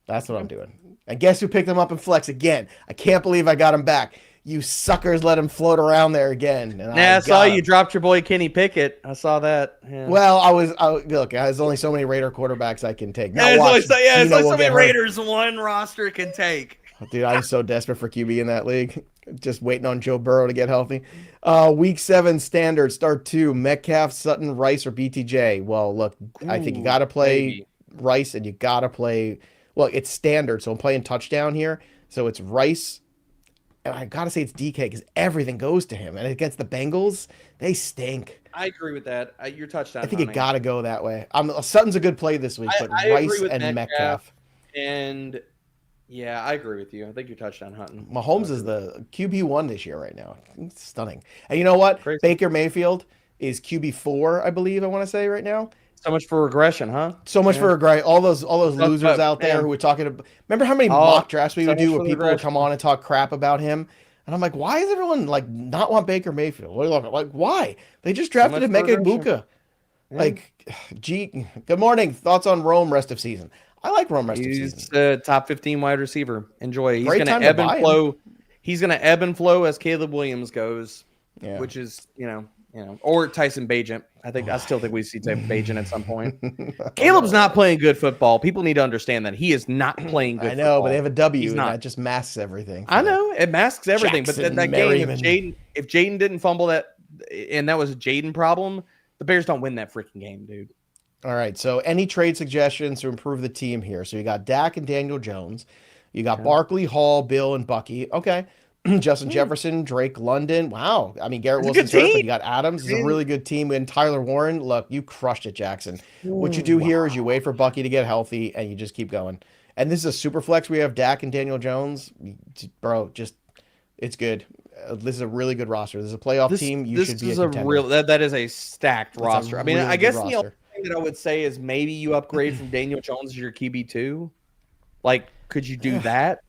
That's what I'm doing. And guess who picked him up in flex again? I can't believe I got him back. You suckers let him float around there again. And I saw you dropped your boy Kenny Pickett. I saw that. Yeah. Well, look, there's only so many Raider quarterbacks I can take. There's only so many Raiders one roster can take. Dude, I'm so desperate for QB in that league. Just waiting on Joe Burrow to get healthy. Week 7 standard, start 2, Metcalf, Sutton, Rice, or BTJ. Well, look, I think you got to play Rice and you got to play, well, it's standard. So I'm playing touchdown here. So it's Rice. And I got to say it's DK because everything goes to him. And against the Bengals, they stink. I agree with that. Your touchdown. I think you got to go that way. Sutton's a good play this week, but Rice and Metcalf. And yeah, I agree with you. I think you're touchdown hunting. Mahomes is the QB1 this year right now. It's stunning. And you know what? Crazy. Baker Mayfield is QB4, I believe I want to say right now. So much for regression, huh? So much for regression. All those losers out there who were talking about. Remember how many mock drafts we would do where people would come on and talk crap about him? And I'm like, why is everyone like not want Baker Mayfield? Like, why? They just drafted Emeka Egbuka. Yeah. Like, good morning. Thoughts on Rome rest of season? I like Rome rest of season. He's a top 15 wide receiver. Enjoy. He's going to ebb and flow. He's going to ebb and flow as Caleb Williams goes, which is, or Tyson Bagent. I still think we see Tyson Bagent at some point. Caleb's not playing good football. People need to understand that he is not playing good. I know, football. But they have a W, and that just masks everything. I know it masks everything. Jackson, but that game, if Jayden didn't fumble that, and that was a Jayden problem, the Bears don't win that freaking game, dude. All right. So, any trade suggestions to improve the team here? So, you got Dak and Daniel Jones. You got Barkley, Hall, Bill, and Bucky. Okay. Justin Jefferson, Drake London. Wow. I mean, Garrett Wilson's hurt, but you got Adams. It's a really good team. And Tyler Warren, look, you crushed it, Jackson. What you do here is you wait for Bucky to get healthy, and you just keep going. And this is a super flex. We have Dak and Daniel Jones. Bro, it's good. This is a really good roster. This is a playoff team. You should be a contender. That is a stacked roster. I mean, I guess the only thing that I would say is maybe you upgrade from Daniel Jones to your QB2. Like, could you do that?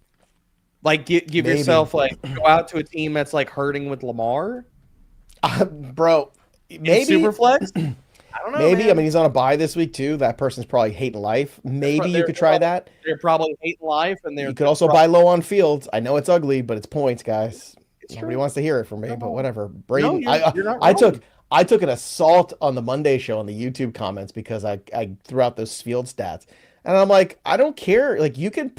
Like, give yourself, like, go out to a team that's, like, hurting with Lamar? Bro, maybe. Super flex? I don't know, Maybe. man. I mean, he's on a bye this week too. That person's probably hating life. Maybe you could try that. They're probably hating life, and You could also buy low on Fields. I know it's ugly, but it's points, guys. It's Nobody true. wants to hear it from me, but whatever. No, Braden, you're not I wrong. I took an assault on the Monday show on the YouTube comments because I threw out those Field stats, and I'm like, I don't care. Like you can,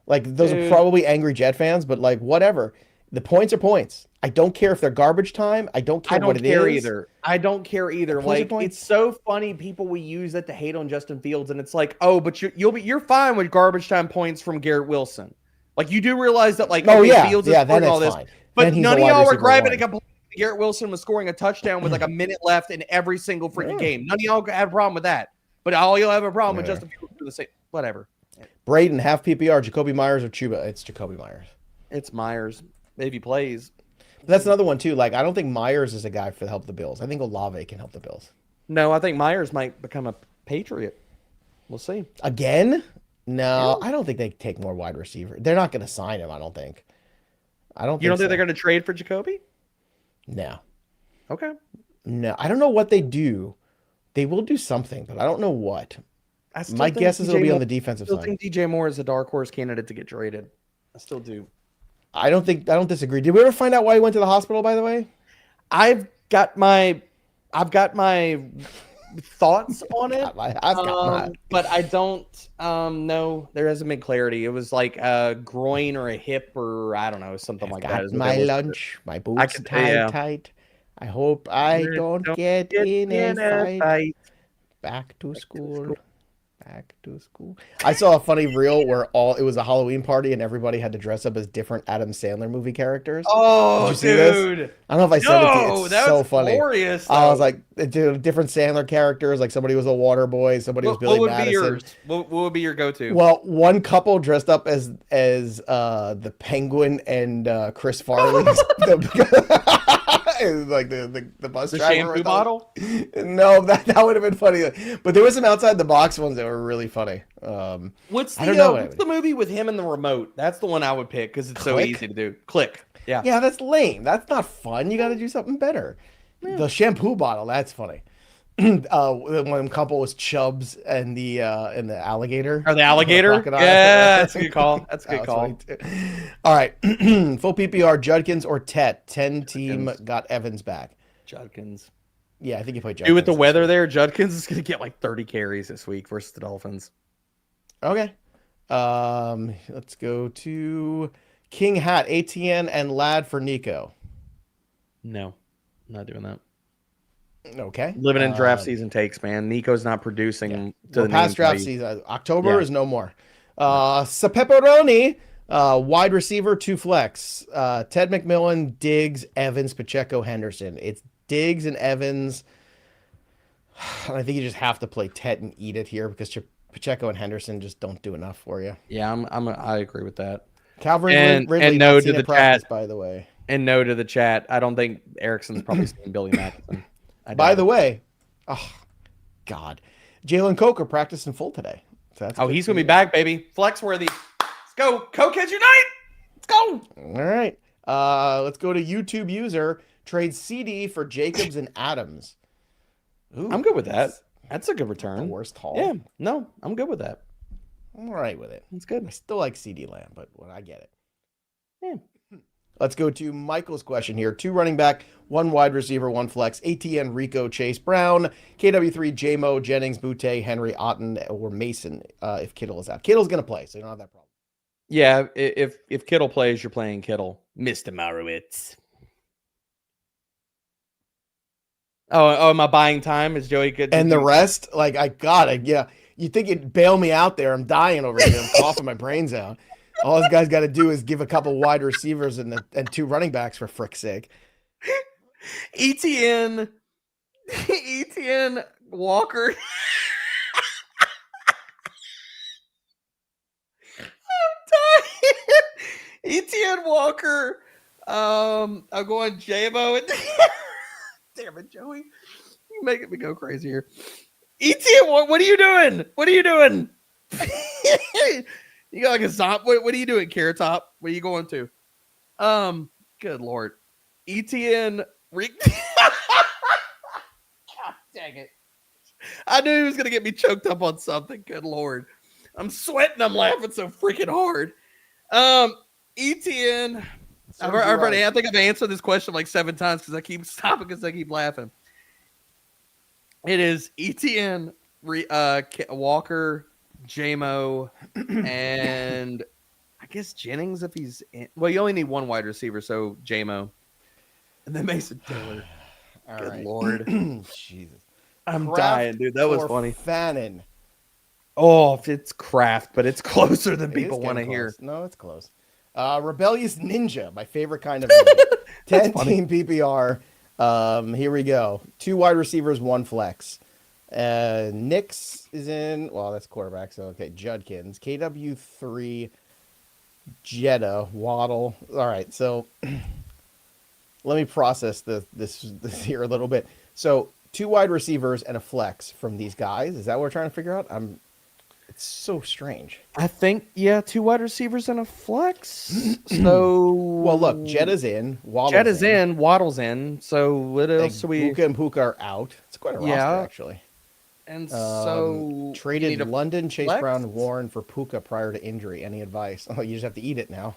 like those are probably angry Jet fans, but like whatever. The points are points. I don't care if they're garbage time. I don't care what it is. Either. I don't care either. Points are Like points. it's so funny. People will use that to hate on Justin Fields, and it's like, oh, but you're fine with garbage time points from Garrett Wilson. Like you do realize that, like, Oh okay, yeah, Fields is yeah, then scoring it's all this, fine. but Then none he's of a wide y'all were receiver grabbing one. a complete. Garrett Wilson was scoring a touchdown with like a minute left in every single freaking game. None of y'all have a problem with that, but all y'all have a problem with Justin Fields for the same. Whatever. Braden, half PPR, Jakobi Meyers or Chuba? It's Jakobi Meyers. It's Meyers. If he plays. That's another one too. Like I don't think Meyers is a guy for the help the Bills. I think Olave can help the Bills. No, I think Meyers might become a Patriot. We'll see. Again? No, I don't think they take more wide receiver. They're not going to sign him. I don't think. You don't think they're going to trade for Jakobi? No. Okay. No, I don't know what they do. They will do something, but I don't know what. My guess is it'll be on the defensive side. I still think DJ Moore is a dark horse candidate to get traded. I still do. I don't disagree. Did we ever find out why he went to the hospital, by the way? I've got my thoughts on it. I've got mine. But I don't know. There hasn't been clarity. It was like a groin or a hip or I don't know, something like that. My lunch, my boots tight. I hope I don't get in a fight. Back to school. Back to school. I saw a funny reel where it was a Halloween party and everybody had to dress up as different Adam Sandler movie characters. Oh, did you see this? I don't know if I said it to you. It's so funny. Glorious, I was like, different Sandler characters. Like somebody was a water boy, somebody was Billy Madison. What would be your go-to? Well, one couple dressed up as the Penguin and Chris Farley. Like the bus driver. Shampoo bottle? No, that would have been funny. But there was some outside the box ones that were really funny. What's the movie with him and the remote? That's the one I would pick because it's so easy to do. Click. Yeah. Yeah, that's lame. That's not fun. You got to do something better. Yeah. The shampoo bottle. That's funny. One couple was Chubbs and the alligator. Or the alligator? Yeah, that's a good call. That's a good call. All right. Full PPR, Judkins or Tet. 10 team got Evans back. Judkins. Yeah, I think you played Judkins. Dude, with the weather there, Judkins is going to get like 30 carries this week versus the Dolphins. Okay. Let's go to King Hat, ATN, and Lad for Nico. No, I'm not doing that. Okay. Living in draft season takes, man. Nico's not producing to the past draft season. October is no more. Sapepperoni, wide receiver, 2 flex. Ted McMillan, Diggs, Evans, Pacheco, Henderson. It's Diggs and Evans. I think you just have to play Ted and eat it here because Pacheco and Henderson just don't do enough for you. Yeah, I agree with that. Calvin Ridley, and no to the practice, chat, by the way. And no to the chat. I don't think Erickson's probably seen Billy Madison. By the way, oh God, Jalen Coker practiced in full today. So that's he's gonna be back, baby. Flex worthy. Let's go, Cokeheads Unite. Let's go. All right. Let's go to YouTube user trade CD for Jacobs and Adams. Ooh, I'm good with that. That's a good return. The worst haul. Yeah, no, I'm good with that. I'm all right with it. That's good. I still like CD Lamb, but I get it. Yeah. Let's go to Michael's question here. 2 running back, 1 wide receiver, 1 flex. ATN, Rico, Chase, Brown, KW3, JMO, Jennings, Butte, Henry, Otten, or Mason if Kittle is out. Kittle's going to play, so you don't have that problem. Yeah, if Kittle plays, you're playing Kittle. Mr. Marowitz. Oh, am I buying time? Is Joey good? And the rest, like, I got it. Yeah. You think it'd bail me out there. I'm dying over here. I'm coughing my brains out. All this guy's got to do is give a couple wide receivers and 2 running backs for frick's sake. ETN Walker. I'm dying. ETN Walker. I'm going JMO. Damn it, Joey. You're making me go crazy here. ETN, what are you doing? What are you doing? You got like a zombie. What are you doing, Carrot Top? What are you going to? Good Lord. ETN. God dang it. I knew he was gonna get me choked up on something. Good Lord. I'm sweating. I'm laughing so freaking hard. ETN. I think I've answered this question like 7 times because I keep stopping because I keep laughing. It is ETN, Walker, JMO, and I guess Jennings if he's in. Well, you only need one wide receiver, so JMO. And then Mason Taylor. All Good right. Lord. Jesus. I'm Kraft dying, dude. That was or funny. Fannin. Oh, if it's Kraft, but it's closer than It people is want to getting hear. close. No, it's close. Rebellious Ninja, my favorite kind of ninja. 10-team PPR. Here we go. 2 wide receivers, 1 flex. Nix is in. Well, that's quarterback, so okay. Judkins. KW3. Jetta. Waddle. All right, so let me process this here a little bit. So 2 wide receivers and a flex from these guys. Is that what we're trying to figure out? It's so strange. I think, 2 wide receivers and a flex. So, well, look, Jetta's in. Jetta's in. Waddle's in. So what else do we? Puka and Puka are out. It's quite a roster, actually. And so traded London, Chase flex? Brown, Warren for Puka prior to injury. Any advice? Oh, you just have to eat it now.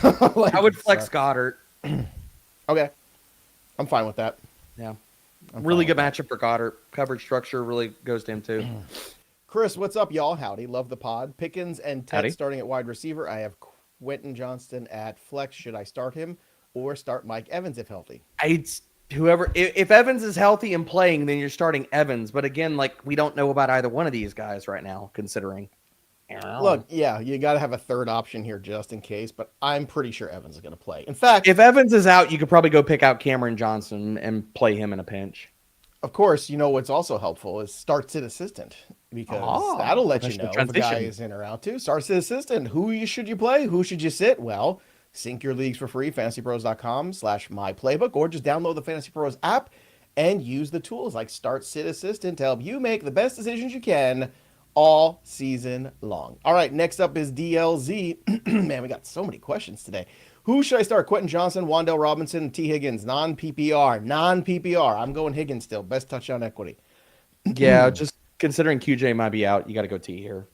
I would flex Goddard. Okay, I'm fine with that. Yeah, really good matchup for Goddard. Coverage structure really goes to him too. Chris, what's up, y'all? Howdy, love the pod. Pickens and Ted Howdy. starting at wide receiver. I have Quentin Johnston at flex. Should I start him or start Mike Evans if healthy? If Evans is healthy and playing, then you're starting Evans. But again, like we don't know about either one of these guys right now, considering. Look, yeah, you got to have a third option here just in case, but I'm pretty sure Evans is going to play. In fact, if Evans is out, you could probably go pick out Cameron Johnson and play him in a pinch. Of course, you know what's also helpful is start sit assistant because that'll let you know if a guy is in or out too. Start sit assistant. Should you play? Who should you sit? Well, sync your leagues for free, fantasypros.com/myplaybook, or just download the Fantasy Pros app and use the tools like Start Sit Assistant to help you make the best decisions you can all season long. All right, next up is DLZ. Man, we got so many questions today. Who should I start? Quentin Johnson, Wan'Dale Robinson, T. Higgins, non-PPR. I'm going Higgins still. Best touchdown equity. Yeah, just considering QJ might be out, you got to go T here.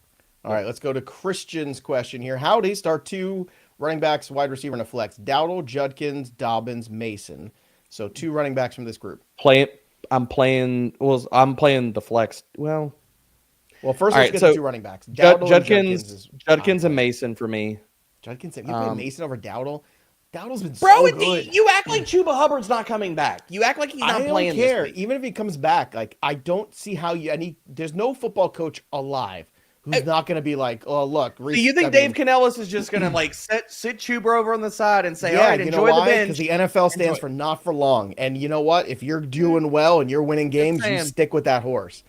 All right, let's go to Christian's question here. Howdy, start 2 running backs, wide receiver, and a flex. Dowdle, Judkins, Dobbins, Mason. So 2 running backs from this group. I'm playing the flex. Well, first let's get the 2 running backs. Judkins and Mason for me. Judkins, if you play Mason over Dowdle, Dowdle's been so good. You act like Chuba Hubbard's not coming back. You act like he's not playing. I don't care. Even if he comes back, like I don't see how there's no football coach alive who's not going to be like, oh look. Do you think Dave Canellis is just going to like sit Chuba over on the side and say, all right, enjoy the bench? Because the NFL stands for not for long, and you know what? If you're doing well and you're winning games, you stick with that horse.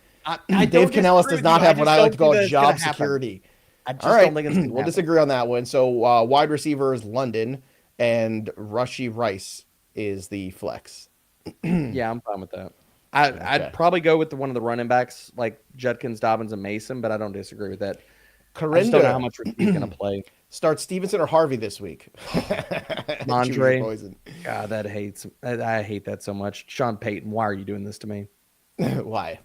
Dave Canellis does not have what I like to call job security. I just don't think it's we'll disagree on that one. So wide receiver is London, and Rushy Rice is the flex. Yeah, I'm fine with that. I'd probably go with one of the running backs like Judkins, Dobbins, and Mason, but I don't disagree with that. I just don't know how much he's going to play. Start Stevenson or Harvey this week. Andre. God, I hate that so much. Sean Payton, why are you doing this to me? Why?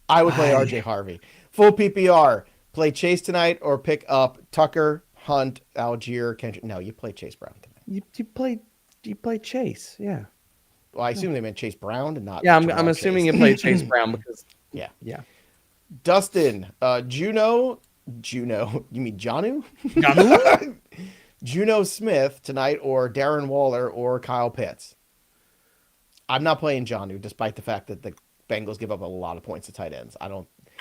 I would play RJ Harvey. Full PPR. Play Chase tonight or pick up Tucker, Hunt, Algier, Kendrick. No, you play Chase Brown tonight. You play Chase, yeah. Well, I assume they meant Chase Brown and not. Yeah, I'm assuming you play Chase Brown because. Yeah. Dustin, Juno. You mean Janu? Janu? Juno Smith tonight or Darren Waller or Kyle Pitts. I'm not playing Janu, despite the fact that the Bengals give up a lot of points to tight ends.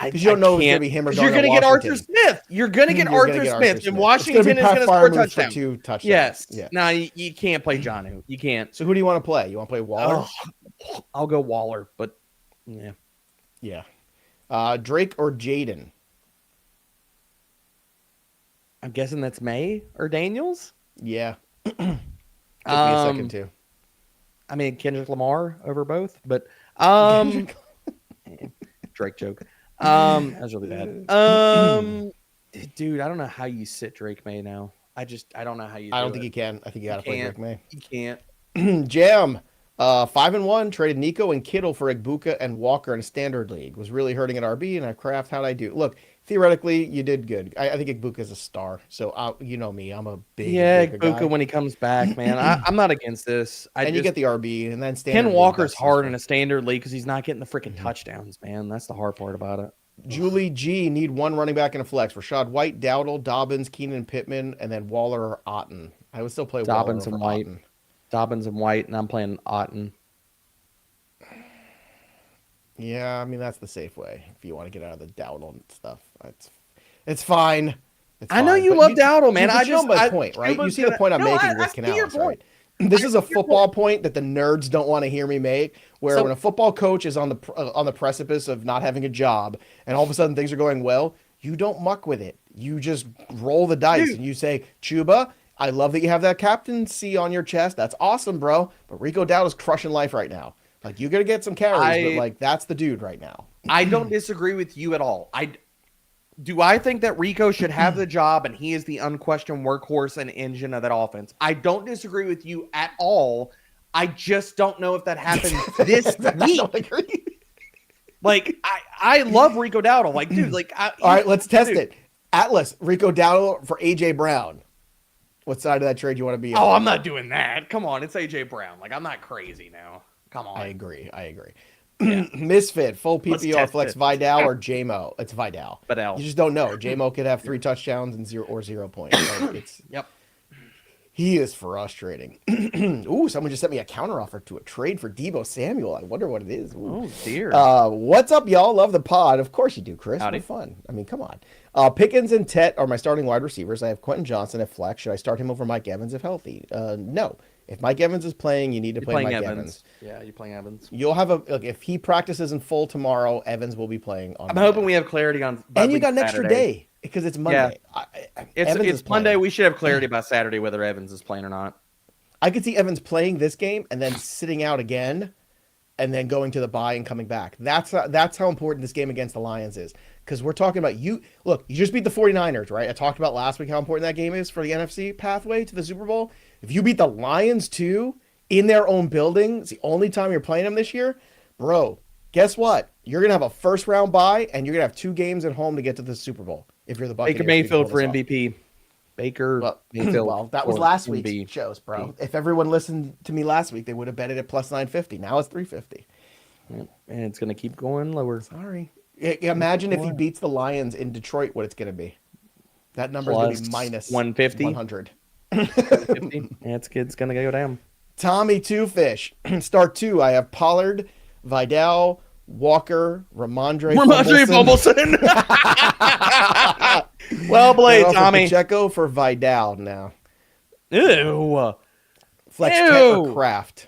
Because you don't know if it's going to be him or you're going to get Arthur Smith. You're going to get Arthur Smith. And Washington is going to score a touchdown. For 2 touchdowns. Yes. Yeah. No, you can't play Janu. You can't. So who do you want to play? You want to play Waller? Oh, I'll go Waller, but yeah. Yeah. Drake or Jayden? I'm guessing that's Maye or Daniels? Yeah. Took me a second too. I mean, Kendrick Lamar over both, but Drake joke. That was really bad. Dude, I don't know how you sit Drake Maye now. I don't know how you. I don't think you can. I think you got to play Drake Maye. You can't. Jam. 5-1, traded Nico and Kittle for Igbuka and Walker in a standard league. Was really hurting at RB and at Kraft. How'd I do? Look, theoretically, you did good. I think Igbuka is a star. So, you know me. I'm a big Igbuka guy. when he comes back, man. I'm not against this. You get the RB and then standard Ken league, Walker's hard in a standard league because he's not getting the freaking touchdowns, man. That's the hard part about it. Julie G need one running back in a flex. Rashad White, Dowdle, Dobbins, Keenan Pittman, and then Waller or Otten. I would still play Dobbins Waller and over White. Otten. Dobbins and White, and I'm playing Otten. Yeah, I mean that's the safe way if you want to get out of the Dowdle and stuff. It's fine. I know you love Dowdle, man. I just my point, right? You see the point I'm making with Canales, right? This is a football point that the nerds don't want to hear me make. Where when a football coach is on the precipice of not having a job, and all of a sudden things are going well, you don't muck with it. You just roll the dice and you say, Chuba, I love that you have that captaincy on your chest. That's awesome, bro. But Rico Dowdle's crushing life right now. Like, you're going to get some carries, but, like, that's the dude right now. I don't disagree with you at all. I think that Rico should have the job and he is the unquestioned workhorse and engine of that offense. I don't disagree with you at all. I just don't know if that happens this week. I don't agree. Like, I love Rico Dowdle. Like, dude, like... all right, let's test it. Atlas, Rico Dowdle for A.J. Brown. What side of that trade you want to be on? Oh, I'm not doing that. Come on, it's A.J. Brown. Like, I'm not crazy now. Come on. I agree. Yeah. Misfit, full PPR, flex Vidal or JMO. It's Vidal. You just don't know. JMO could have 3 touchdowns and 0 points. Like, Yep. He is frustrating. Ooh, someone just sent me a counteroffer to a trade for Deebo Samuel. I wonder what it is. Ooh. Oh, dear. What's up, y'all? Love the pod. Of course you do, Chris. Howdy. What fun. I mean, come on. Pickens and Tet are my starting wide receivers. I have Quentin Johnson at flex. Should I start him over Mike Evans if healthy? No. If Mike Evans is playing, you need to play Mike Evans. Yeah, you're playing Evans. You'll have if he practices in full tomorrow, Evans will be playing on I'm Monday. hoping we have clarity on and you got an extra day because it's Monday. Yeah. It's Monday. We should have clarity by Saturday whether Evans is playing or not. I could see Evans playing this game and then sitting out again and then going to the bye and coming back. That's how important this game against the Lions is. Because we're talking about you. Look, you just beat the 49ers, right? I talked about last week how important that game is for the NFC pathway to the Super Bowl. If you beat the Lions too in their own building, it's the only time you're playing them this year, bro. Guess what? You're gonna have a first round bye, and you're gonna have 2 games at home to get to the Super Bowl. If you're the Buccaneers, Baker Mayfield for MVP. Mayfield. Well, that was last week's shows, bro. If everyone listened to me last week, they would have bet it at plus 950. Now it's 350. And it's gonna keep going lower. Sorry. Imagine if he beats the Lions in Detroit, what it's gonna be. That number is gonna be minus 150. 100. It's gonna go down. Tommy Two Fish. Start 2. I have Pollard, Vidal, Walker, Ramondre Fumbleson. Well played, Tommy. Pacheco for Vidal now. Ew. Flex Tet or Kraft.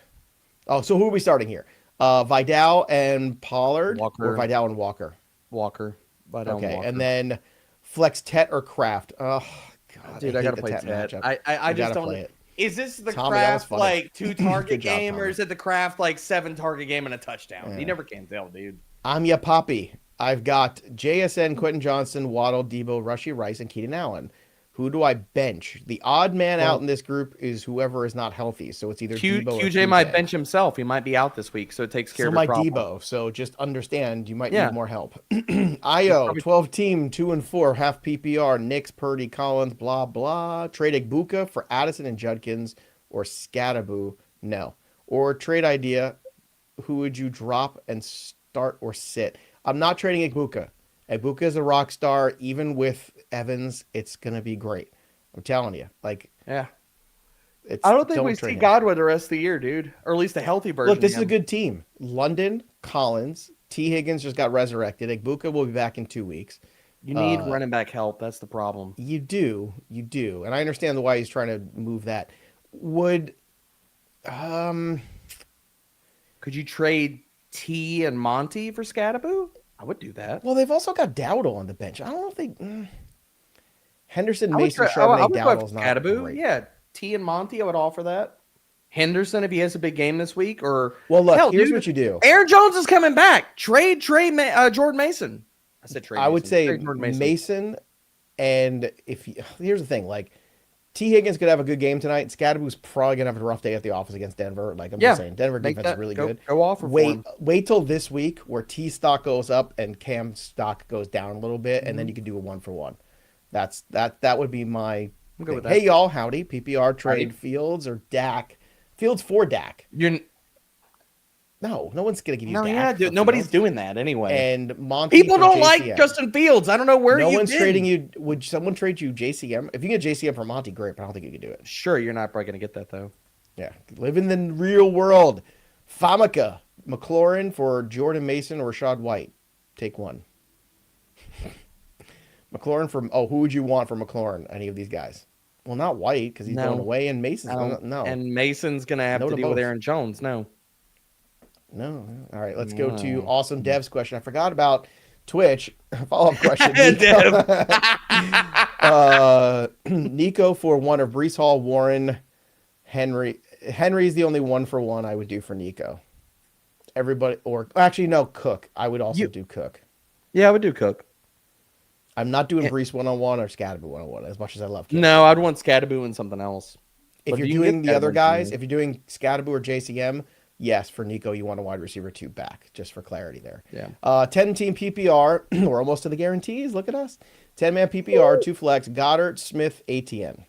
Oh, so who are we starting here? Vidal and Pollard, Walker. or Vidal and Walker? Vidal okay, Walker. And then flex Tet or Kraft. Oh God, dude, I gotta play Tet. I just don't. Play it. Is this the Tommy, Kraft like 2 target job, game, or Tommy. is it the Kraft like 7 target game and a touchdown? Yeah. You never can tell, dude. I'm ya Poppy. I've got JSN, Quentin Johnson, Waddle, Deebo, Rushy Rice, and Keenan Allen. Who do I bench? The odd man out in this group is whoever is not healthy. So it's either Deebo or QJ might bench himself. He might be out this week, so it takes care of the problem. Deebo. So just understand you might need more help. IO 12 team 2-4 half PPR. Knicks, Purdy, Collins, blah blah. Trade Igbuka for Addison and Judkins or Scattaboo. No. Or trade idea. Who would you drop and start or sit? I'm not trading Igbuka. Igbuka is a rock star. Even with Evans, it's gonna be great. I'm telling you. Like, yeah. I don't think we see Godwin the rest of the year, dude. Or at least a healthy version. Look, this is a good team. London, Collins, T. Higgins just got resurrected. Igbuka will be back in 2 weeks. You need running back help. That's the problem. You do. And I understand why he's trying to move that. Could you trade T and Monty for Scattaboo? I would do that. Well, they've also got Dowdle on the bench. I don't know if they... Henderson, Mason, Charbonnet, Dowdle's not great. Yeah, T and Monty, I would offer that. Henderson, if he has a big game this week, or... Well, look, here's what you do. Aaron Jones is coming back. Trade Jordan Mason. I said trade I would say Mason. Mason, and here's the thing, like, T. Higgins could have a good game tonight. Scadaboo's probably gonna have a rough day at the office against Denver. Like I'm just saying, Denver defense is really good. Go off for him. Wait till this week where T stock goes up and Cam stock goes down a little bit, and then you can do a 1-for-1. That would be my. Hey y'all, howdy. PPR trade Fields or Dak. Fields for Dak. No one's gonna give you. Dak. Yeah, nobody's doing that anyway. And Monty. People don't like Justin Fields. I don't know where. No one's trading you. Would someone trade you JCM? If you get JCM for Monty, great. But I don't think you can do it. Sure, you're not probably gonna get that though. Yeah, live in the real world. Famika, McLaurin for Jordan Mason or Rashad White. Take one. McLaurin for who would you want for McLaurin? Any of these guys? Well, not White because he's going away, and Mason's no. And Mason's gonna have to deal with Aaron Jones. No. All right, let's go to Awesome Dev's question. I forgot about Twitch. Follow-up question. Nico for one of Breece Hall, Warren, Henry. Henry's the only 1-for-1 I would do for Nico. Everybody, or actually, no, Cook. I would also do Cook. Yeah, I would do Cook. I'm not doing Breece 1-on-1 or Scadaboo 1-on-1 as much as I love Cook. No, I'd want Scadaboo and something else. If you're doing the other guys, if you're doing Scadaboo or JCM, yes, for Nico, you want a wide receiver 2 back, just for clarity there. Yeah. 10-team PPR. We're almost to the guarantees. Look at us. 10-man PPR, 2 flex. Goddard, Smith, ATN.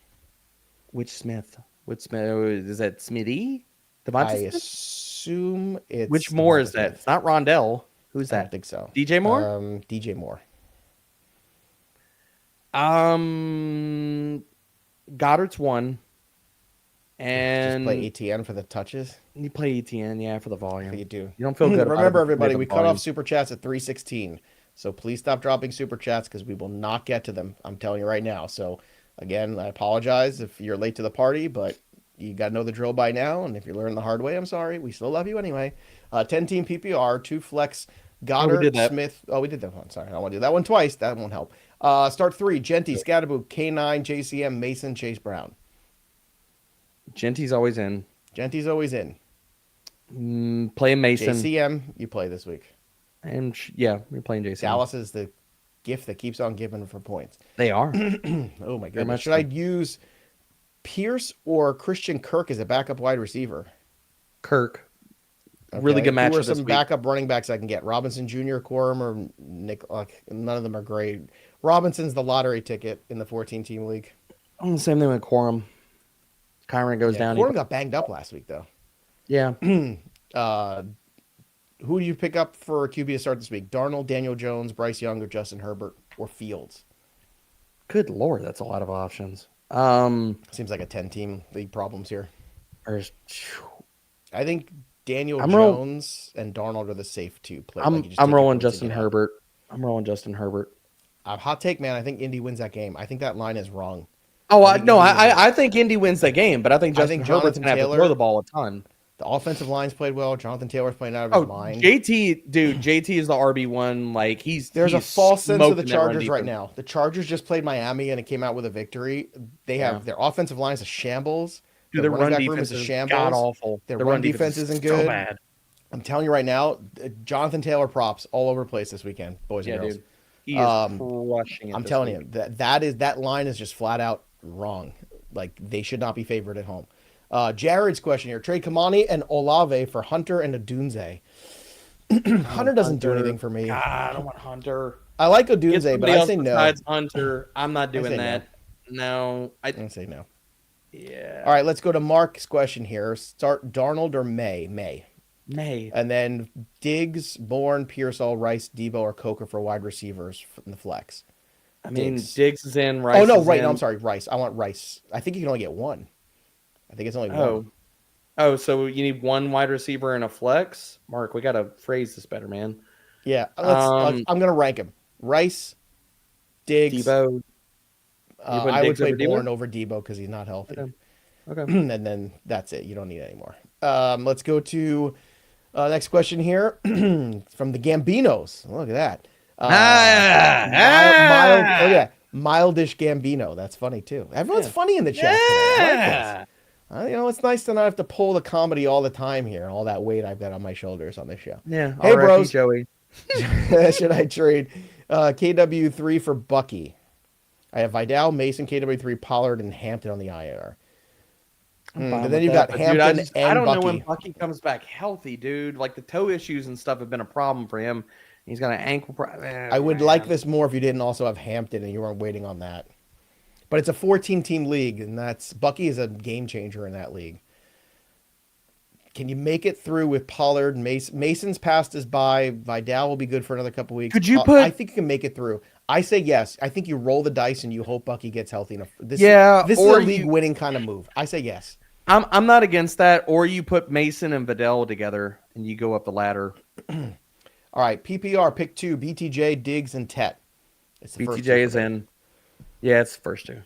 Which Smith? Which Smith? Is that Smitty? I assume it's... Which Moore is that? It's not Rondell. Who's that? I don't think so. DJ Moore? DJ Moore. Goddard's 1. And just play ETN for the touches. You play ETN, yeah, for the volume. You do. You don't feel good. Remember, everybody, we cut off super chats at 3:16, so please stop dropping super chats because we will not get to them. I'm telling you right now. So again, I apologize if you're late to the party, but you got to know the drill by now. And if you're learning the hard way, I'm sorry. We still love you anyway. 10-team PPR, 2 flex. Goddard, Smith. Oh, we did that one. Sorry, I don't want to do that one twice. That won't help. Start 3: Genty, Scadaboo, K9, JCM, Mason, Chase Brown. Genty's always in. Genty's always in. Playing Mason. JCM, you play this week. And you're playing JCM. Dallas is the gift that keeps on giving for points. They are. Oh my goodness. Should I use Pierce or Christian Kirk as a backup wide receiver? Kirk. Okay. Really good matchup. Who are some backup running backs I can get? Robinson Jr., Quorum, or Nick? None of them are great. Robinson's the lottery ticket in the 14-team league. Same thing with Quorum. Kyron goes down. Quorum got banged up last week, though. Yeah. Who do you pick up for QB to start this week? Darnold, Daniel Jones, Bryce Young, or Justin Herbert, or Fields? Good Lord, that's a lot of options. Seems like a 10-team league problems here. I think Daniel Jones and Darnold are the safe 2 players. I'm rolling Justin Herbert. I'm rolling Justin Herbert. Hot take, man. I think Indy wins that game. I think that line is wrong. I think Indy wins the game, but I think Justin Herbert's going to have to throw the ball a ton. The offensive line's played well. Jonathan Taylor's playing out of his mind. JT is the RB1. Like there's a false sense of the Chargers right now. The Chargers just played Miami and it came out with a victory. They have their offensive line is a shambles. Dude, their running back room is a shambles. God awful. Their run defense isn't good. So bad. I'm telling you right now, Jonathan Taylor props all over the place this weekend, boys and girls. Dude. He is crushing it. I'm telling you that line is just flat out wrong. Like they should not be favored at home. Jared's question here: trade Kamani and Olave for Hunter and Odunze. Hunter doesn't do anything for me. God, I don't want Hunter. I like Odunze, but I say no. Besides Hunter, I'm not doing that. No, I say no. Yeah. All right, let's go to Mark's question here. Start Darnold or Maye? Maye. And then Diggs, Bourne, Pearsall, Rice, Deebo, or Coker for wide receivers in the flex. I mean, Diggs is in. Rice. Oh no, right. No, I'm sorry, Rice. I want Rice. I think you can only get one. I think it's only one. Oh, so you need one wide receiver and a flex? Mark, we got to phrase this better, man. Yeah. I'm going to rank him. Rice, Diggs. Deebo. I would play Bourne over Deebo because he's not healthy. Okay. And then that's it. You don't need any more. Let's go to next question here from the Gambinos. Look at that. Mildish Gambino. That's funny too. Everyone's funny in the chat. I like this. It's nice to not have to pull the comedy all the time here. All that weight I've got on my shoulders on this show. Yeah. Hey, bros. Joey. Should I trade KW3 for Bucky? I have Vidal, Mason, KW3, Pollard, and Hampton on the IR. I'm fine And with then you've that, got but dude, Hampton I and don't know Bucky. when Bucky comes back healthy, dude. Like the toe issues and stuff have been a problem for him. He's got an ankle problem. I would like this more if you didn't also have Hampton and you weren't waiting on that. But it's a 14-team league, and Bucky is a game changer in that league. Can you make it through with Pollard? Mason's passed us by. Vidal will be good for another couple weeks. Could you I think you can make it through. I say yes. I think you roll the dice and you hope Bucky gets healthy enough. This is a league-winning kind of move. I say yes. I'm not against that. Or you put Mason and Vidal together and you go up the ladder. All right, PPR pick 2: BTJ, Diggs, and Tet. It's the BTJ is in. Yeah, it's the first two.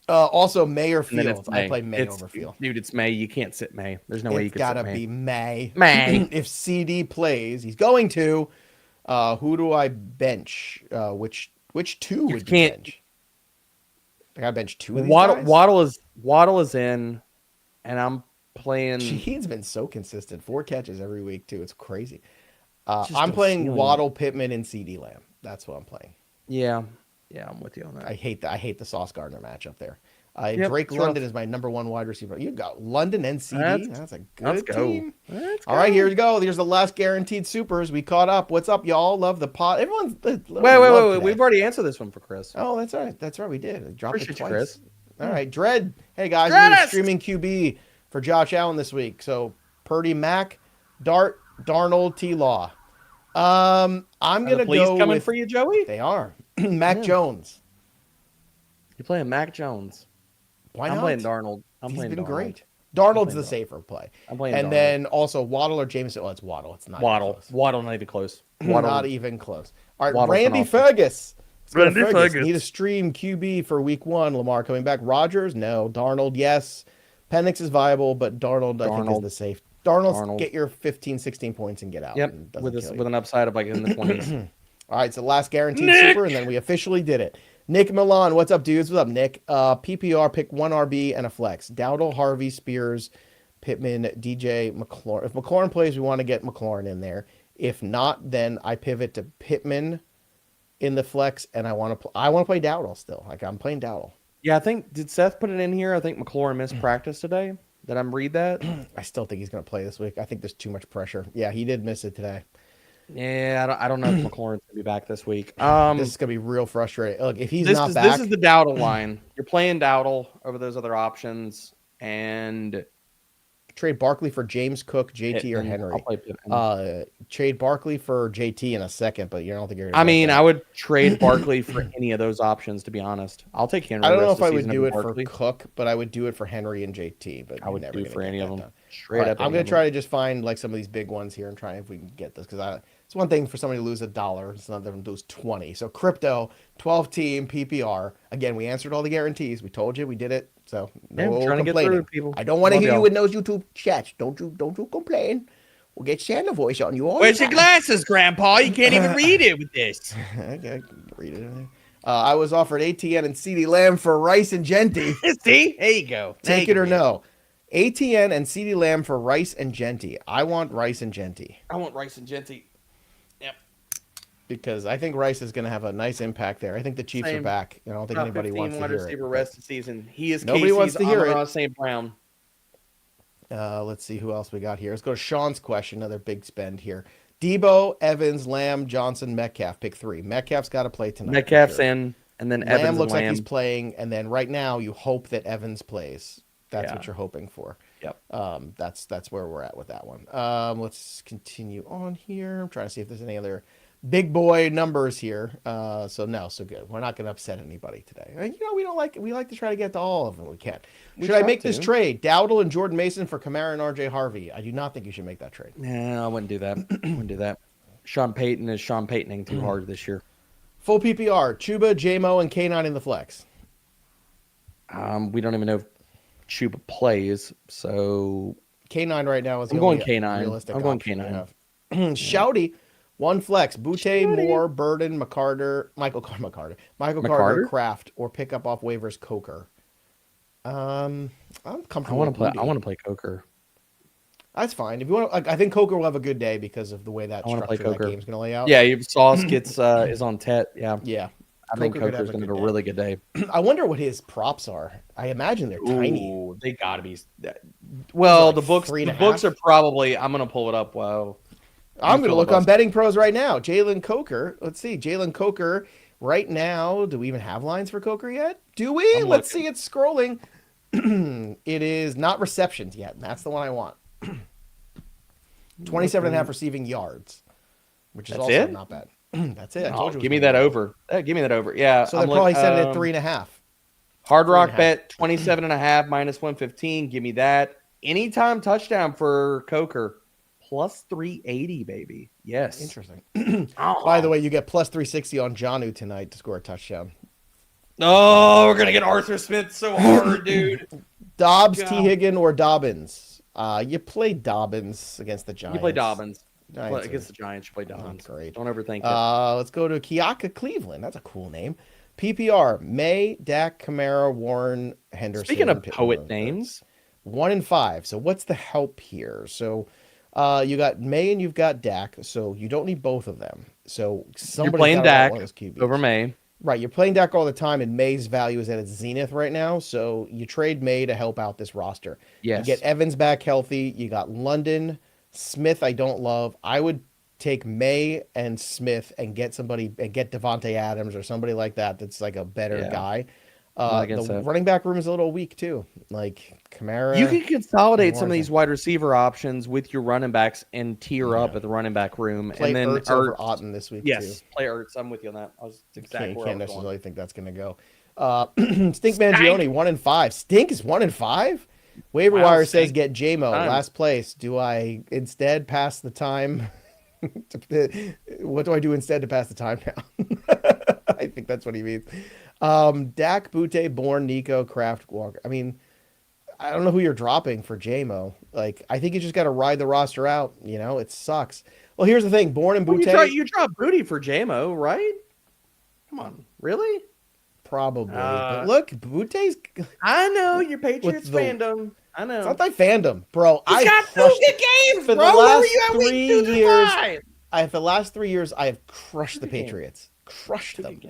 Also, Maye or Fields. I play Maye over Fields. Dude, it's Maye. You can't sit Maye. There's no way you can sit Maye. It's got to be Maye. Maye. If CD plays, he's going to. Who do I bench? Which two would you bench? I got to bench 2 of these guys? Waddle is in, and I'm playing. He's been so consistent. 4 catches every week, too. It's crazy. I'm playing Waddle, Pittman, and CD Lamb. That's what I'm playing. Yeah. Yeah, I'm with you on that. I hate the Sauce Gardner matchup there. Drake London is my number 1 wide receiver. You got London and CD. That's a good team. All right, here we go. Here's the last guaranteed supers. We caught up. What's up, y'all? Love the pot. Everyone's wait. We've already answered this one for Chris. Oh, that's right. That's right. We did. I dropped it twice. Chris. All right, Dread. Hey guys, we're streaming QB for Josh Allen this week. So Purdy, Mac, Darnold, T-Law. I'm gonna go coming with, for you, Joey. They are. Mac Jones. You're playing Mac Jones. Why not? I'm playing Darnold. He's been great. Darnold's the safer play. I'm playing and Darnold. Then also Waddle or Jameson. Oh, it's Waddle. It's not Waddle. Waddle not even close. Not even close. All right, Waddle's Randy Fergus. Randy Fergus. Need a stream QB for week 1. Lamar coming back. Rodgers? No. Darnold, yes. Penix is viable, but Darnold, I think, is the safe. Darnold, get your 15, 16 points and get out. Yep, with an upside of like in the 20s. All right, so last guaranteed super, and then we officially did it. Nick Milan, what's up, dudes? What's up, Nick? PPR, pick 1 RB and a flex. Dowdle, Harvey, Spears, Pittman, DJ, McLaurin. If McLaurin plays, we want to get McLaurin in there. If not, then I pivot to Pittman in the flex, and I want to play Dowdle still. Like, I'm playing Dowdle. Yeah, did Seth put it in here? I think McLaurin missed practice today. Did I read that? I still think he's going to play this week. I think there's too much pressure. Yeah, he did miss it today. Yeah, I don't know if McLaurin's going to be back this week. This is going to be real frustrating. Look, if he's not back. This is the Dowdle line. You're playing Dowdle over those other options, and trade Barkley for James Cook, JT, or Henry. I'll play Pittman. Trade Barkley for JT in a second, but you don't think you're going to I would trade Barkley for any of those options, to be honest. I'll take Henry. I don't know if I would do it for Cook, but I would do it for Henry and JT. But I would do for any of them. Straight up. I'm going to try to just find like some of these big ones here and try if we can get this, because it's one thing for somebody to lose $1. It's another to lose 20. So crypto, 12-team PPR. Again, we answered all the guarantees. We told you we did it. So no complaining. I don't want to hear you in those YouTube chats. Don't you complain. We'll get Santa voice on you all. Where's your glasses, Grandpa? You can't even read it with this. I can read it. I was offered ATN and CD Lamb for Rice and Genty. See? There you go. Take it or no. ATN and CD Lamb for Rice and Genty. I want Rice and Genty. I want Rice and Genty. Yep. Because I think Rice is going to have a nice impact there. I think the Chiefs are back. I don't think anybody wants to hear it. Rest of the season. He is nobody wants to hear it. St. Brown. Let's see who else we got here. Let's go to Sean's question. Another big spend here. Deebo, Evans, Lamb, Johnson, Metcalf. Pick 3. Metcalf's got to play tonight. Metcalf's in, and then Evans. Lamb looks like he's playing, and then right now you hope that Evans plays. That's what you're hoping for. Yep. That's where we're at with that one. Let's continue on here. I'm trying to see if there's any other big boy numbers here. So good. We're not going to upset anybody today. And, we like to try to get to all of them we can. Should I make this trade? Dowdle and Jordan Mason for Kamara and RJ Harvey. I do not think you should make that trade. No, I wouldn't do that. Sean Payton is Sean Paytoning too hard this year. Full PPR, Chuba, JMO, and K9 in the flex. We don't even know if Chuba plays, so K9 right now is I'm going K9. I'm going K9. Shouty, one flex. Butte, Moore, Burden, Michael Carter, Kraft, or pick up off waivers Coker. I'm comfortable. I want to play Coker. That's fine. If you want, I think Coker will have a good day because of the way that structure of that game is going to lay out. Yeah, Sauce gets is on Tet. Yeah. Yeah. I think Coker could have Coker's a going to good have a day. really good day. I wonder what his props are. I imagine they're tiny. Ooh, they got to be. Well, like the books 3.5? are probably. I'm going to pull it up. Wow. I'm going to look on Betting Pros right now. Jalen Coker. Let's see. Jalen Coker right now. Do we even have lines for Coker yet? Do we? Let's see. It's scrolling. It is not receptions yet. That's the one I want. 27.5 receiving yards, which is also not bad. That's it. Give me that over. Give me that over. Yeah. So they're probably set it at 3.5. Hard Rock bet 27.5 minus 115. Give me that. Anytime touchdown for Coker. Plus 380, baby. Yes. Interesting. By the way, you get plus 360 on Jonnu tonight to score a touchdown. Oh, we're going to get Arthur Smith so hard, dude. Dobbs, T. Higgin, or Dobbins? You play Dobbins against the Giants. You play Dobbins. Against the Giants, you play Dobbins. Great. Don't overthink it. Let's go to Kiaka Cleveland. That's a cool name. PPR, Maye, Dak, Kamara, Warren, Henderson. Speaking of poet names. 1 and 5. So what's the help here? So you got Maye and you've got Dak. So you don't need both of them. So you're playing Dak over Maye. Right, you're playing Dak all the time, and Maye's value is at its zenith right now. So you trade Maye to help out this roster. Yes. You get Evans back healthy. You got London. Smith, I don't love. I would take Maye and Smith and get somebody and get Devontae Adams or somebody like that that's like a better guy. The running back room is a little weak too. Like Kamara. You can consolidate some of these wide receiver options with your running backs and tier up at the running back room. Play and then Ertz over Otten this week too. Play Ertz. I'm with you on that. I was exactly where I was necessarily going. think that's going to go. Stink Mangione 1 and 5. Stink is 1 and 5. Waiver wire says get JMO last place. Do I instead pass the time? What do I do instead to pass the time now? I think that's what he means. Dak, Butte, Bourne, Nico, Kraft, Walker. I mean, I don't know who you're dropping for JMO. Like, I think you just got to ride the roster out. You know, it sucks. Well, here's the thing: Bourne and Butte. You drop Booty for JMO, right? Come on, really? Probably. But look, Butte's. I know your Patriots fandom. I know. It's not my fandom, bro. He's got 2 good games, for bro. the last Where were you at week 2 through 5? For the last 3 years, I have crushed the Patriots. Crushed them.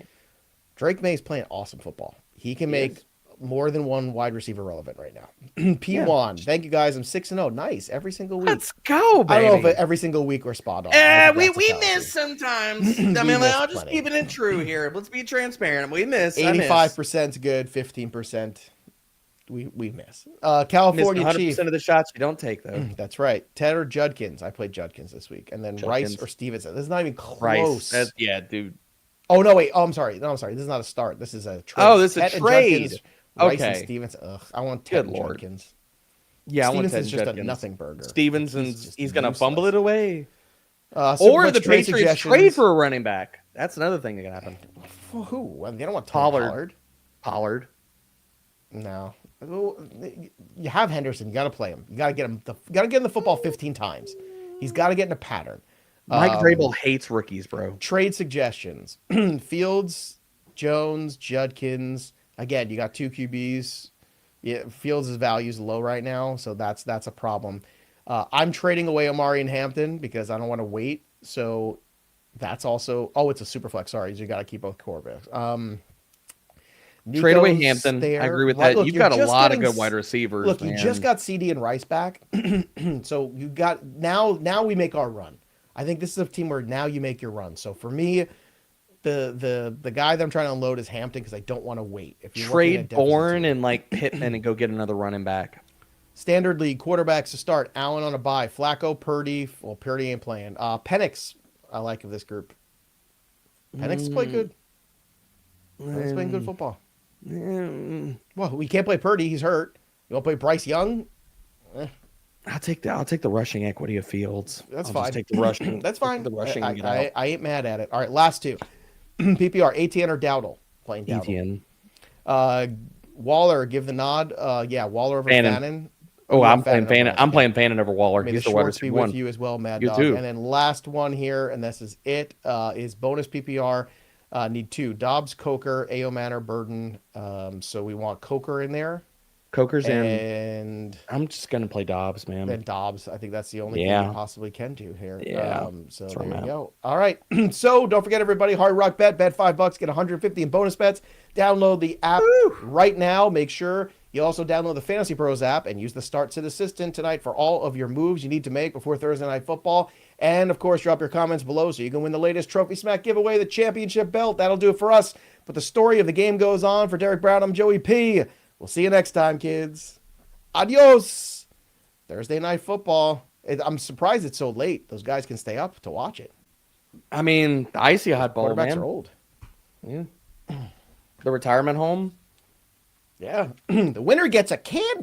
Drake May's playing awesome football. He can make more than one wide receiver relevant right now. P1. Thank you guys. I'm 6-0. Nice. Every single week. Let's go, baby. I don't know if every single week we're spot on. We miss sometimes. I mean, I'll just keep it true here. Let's be transparent. We miss. 85% is good. 15% we miss. California Chief. 100% of the shots you don't take, though. That's right. Ted or Judkins. I played Judkins this week. And then Rice or Stevenson. This is not even close. Dude. Oh, no, wait. Oh, I'm sorry. No, I'm sorry. This is not a start. This is a trade. Oh, this is a trade. Judkins, Rice and Stevenson. Ugh, I want Ted and Judkins. Yeah, Stevenson's just a nothing burger. Stevenson's he's going to fumble it away. Or the Patriots trade for a running back. That's another thing that can happen. For who? They don't want Pollard. No. You have Henderson. You got to play him. You got to get him. Got to get him the football 15 times. He's got to get in a pattern. Mike Vrabel hates rookies, bro. Trade suggestions: Fields, Jones, Judkins. Again, you got 2 QBs. Yeah, Fields' value is low right now, so that's a problem. I'm trading away Amari and Hampton because I don't want to wait. So that's also. Oh, it's a super flex. Sorry, you got to keep both quarterbacks. Trade away Hampton. I agree with that. You've got a lot of good wide receivers. Look, you just got CD and Rice back, so you got now we make our run. I think this is a team where now you make your run. So for me, the guy that I'm trying to unload is Hampton because I don't want to wait. If you trade Bourne and like Pittman and go get another running back. Standard league quarterbacks to start. Allen on a bye. Flacco, Purdy. Well, Purdy ain't playing. Penix, I like of this group. Penix is playing good. Penix is playing good football. Well, we can't play Purdy. He's hurt. You want to play Bryce Young? I'll take the rushing equity of Fields. That's I'll fine. Just take the rushing. That's fine. The rushing. I ain't mad at it. All right, last 2. PPR, ATN or Dowdle. Playing Dowdle. ATN. Waller, give the nod. Waller over Fannin. Oh, I'm playing Fannin. I'm playing Fannin over Waller. May He's the the wide Schwartz be receiver with one. you as well, Mad You Dog. too. And then last one here, and this is it, is bonus PPR. Need 2. Dobbs, Coker, Manor, Burden. So we want Coker in there. Coker's in. And I'm just gonna play Dobbs, man. then Dobbs. I think that's the only thing you possibly can do here. Yeah. So there you go. All right. So don't forget, everybody, Hard Rock Bet $5, get 150 in bonus bets. Download the app right now. Make sure you also download the Fantasy Pros app and use the Start Sit Assistant tonight for all of your moves you need to make before Thursday Night Football. And of course, drop your comments below so you can win the latest TrophySmack giveaway, the championship belt. That'll do it for us. But the story of the game goes on. For Derek Brown, I'm Joey P. We'll see you next time, kids. Adios. Thursday Night Football. I'm surprised it's so late. Those guys can stay up to watch it. I mean, the icy hot bowl, Quarterbacks man. are old. Yeah. The retirement home. Yeah. The winner gets a can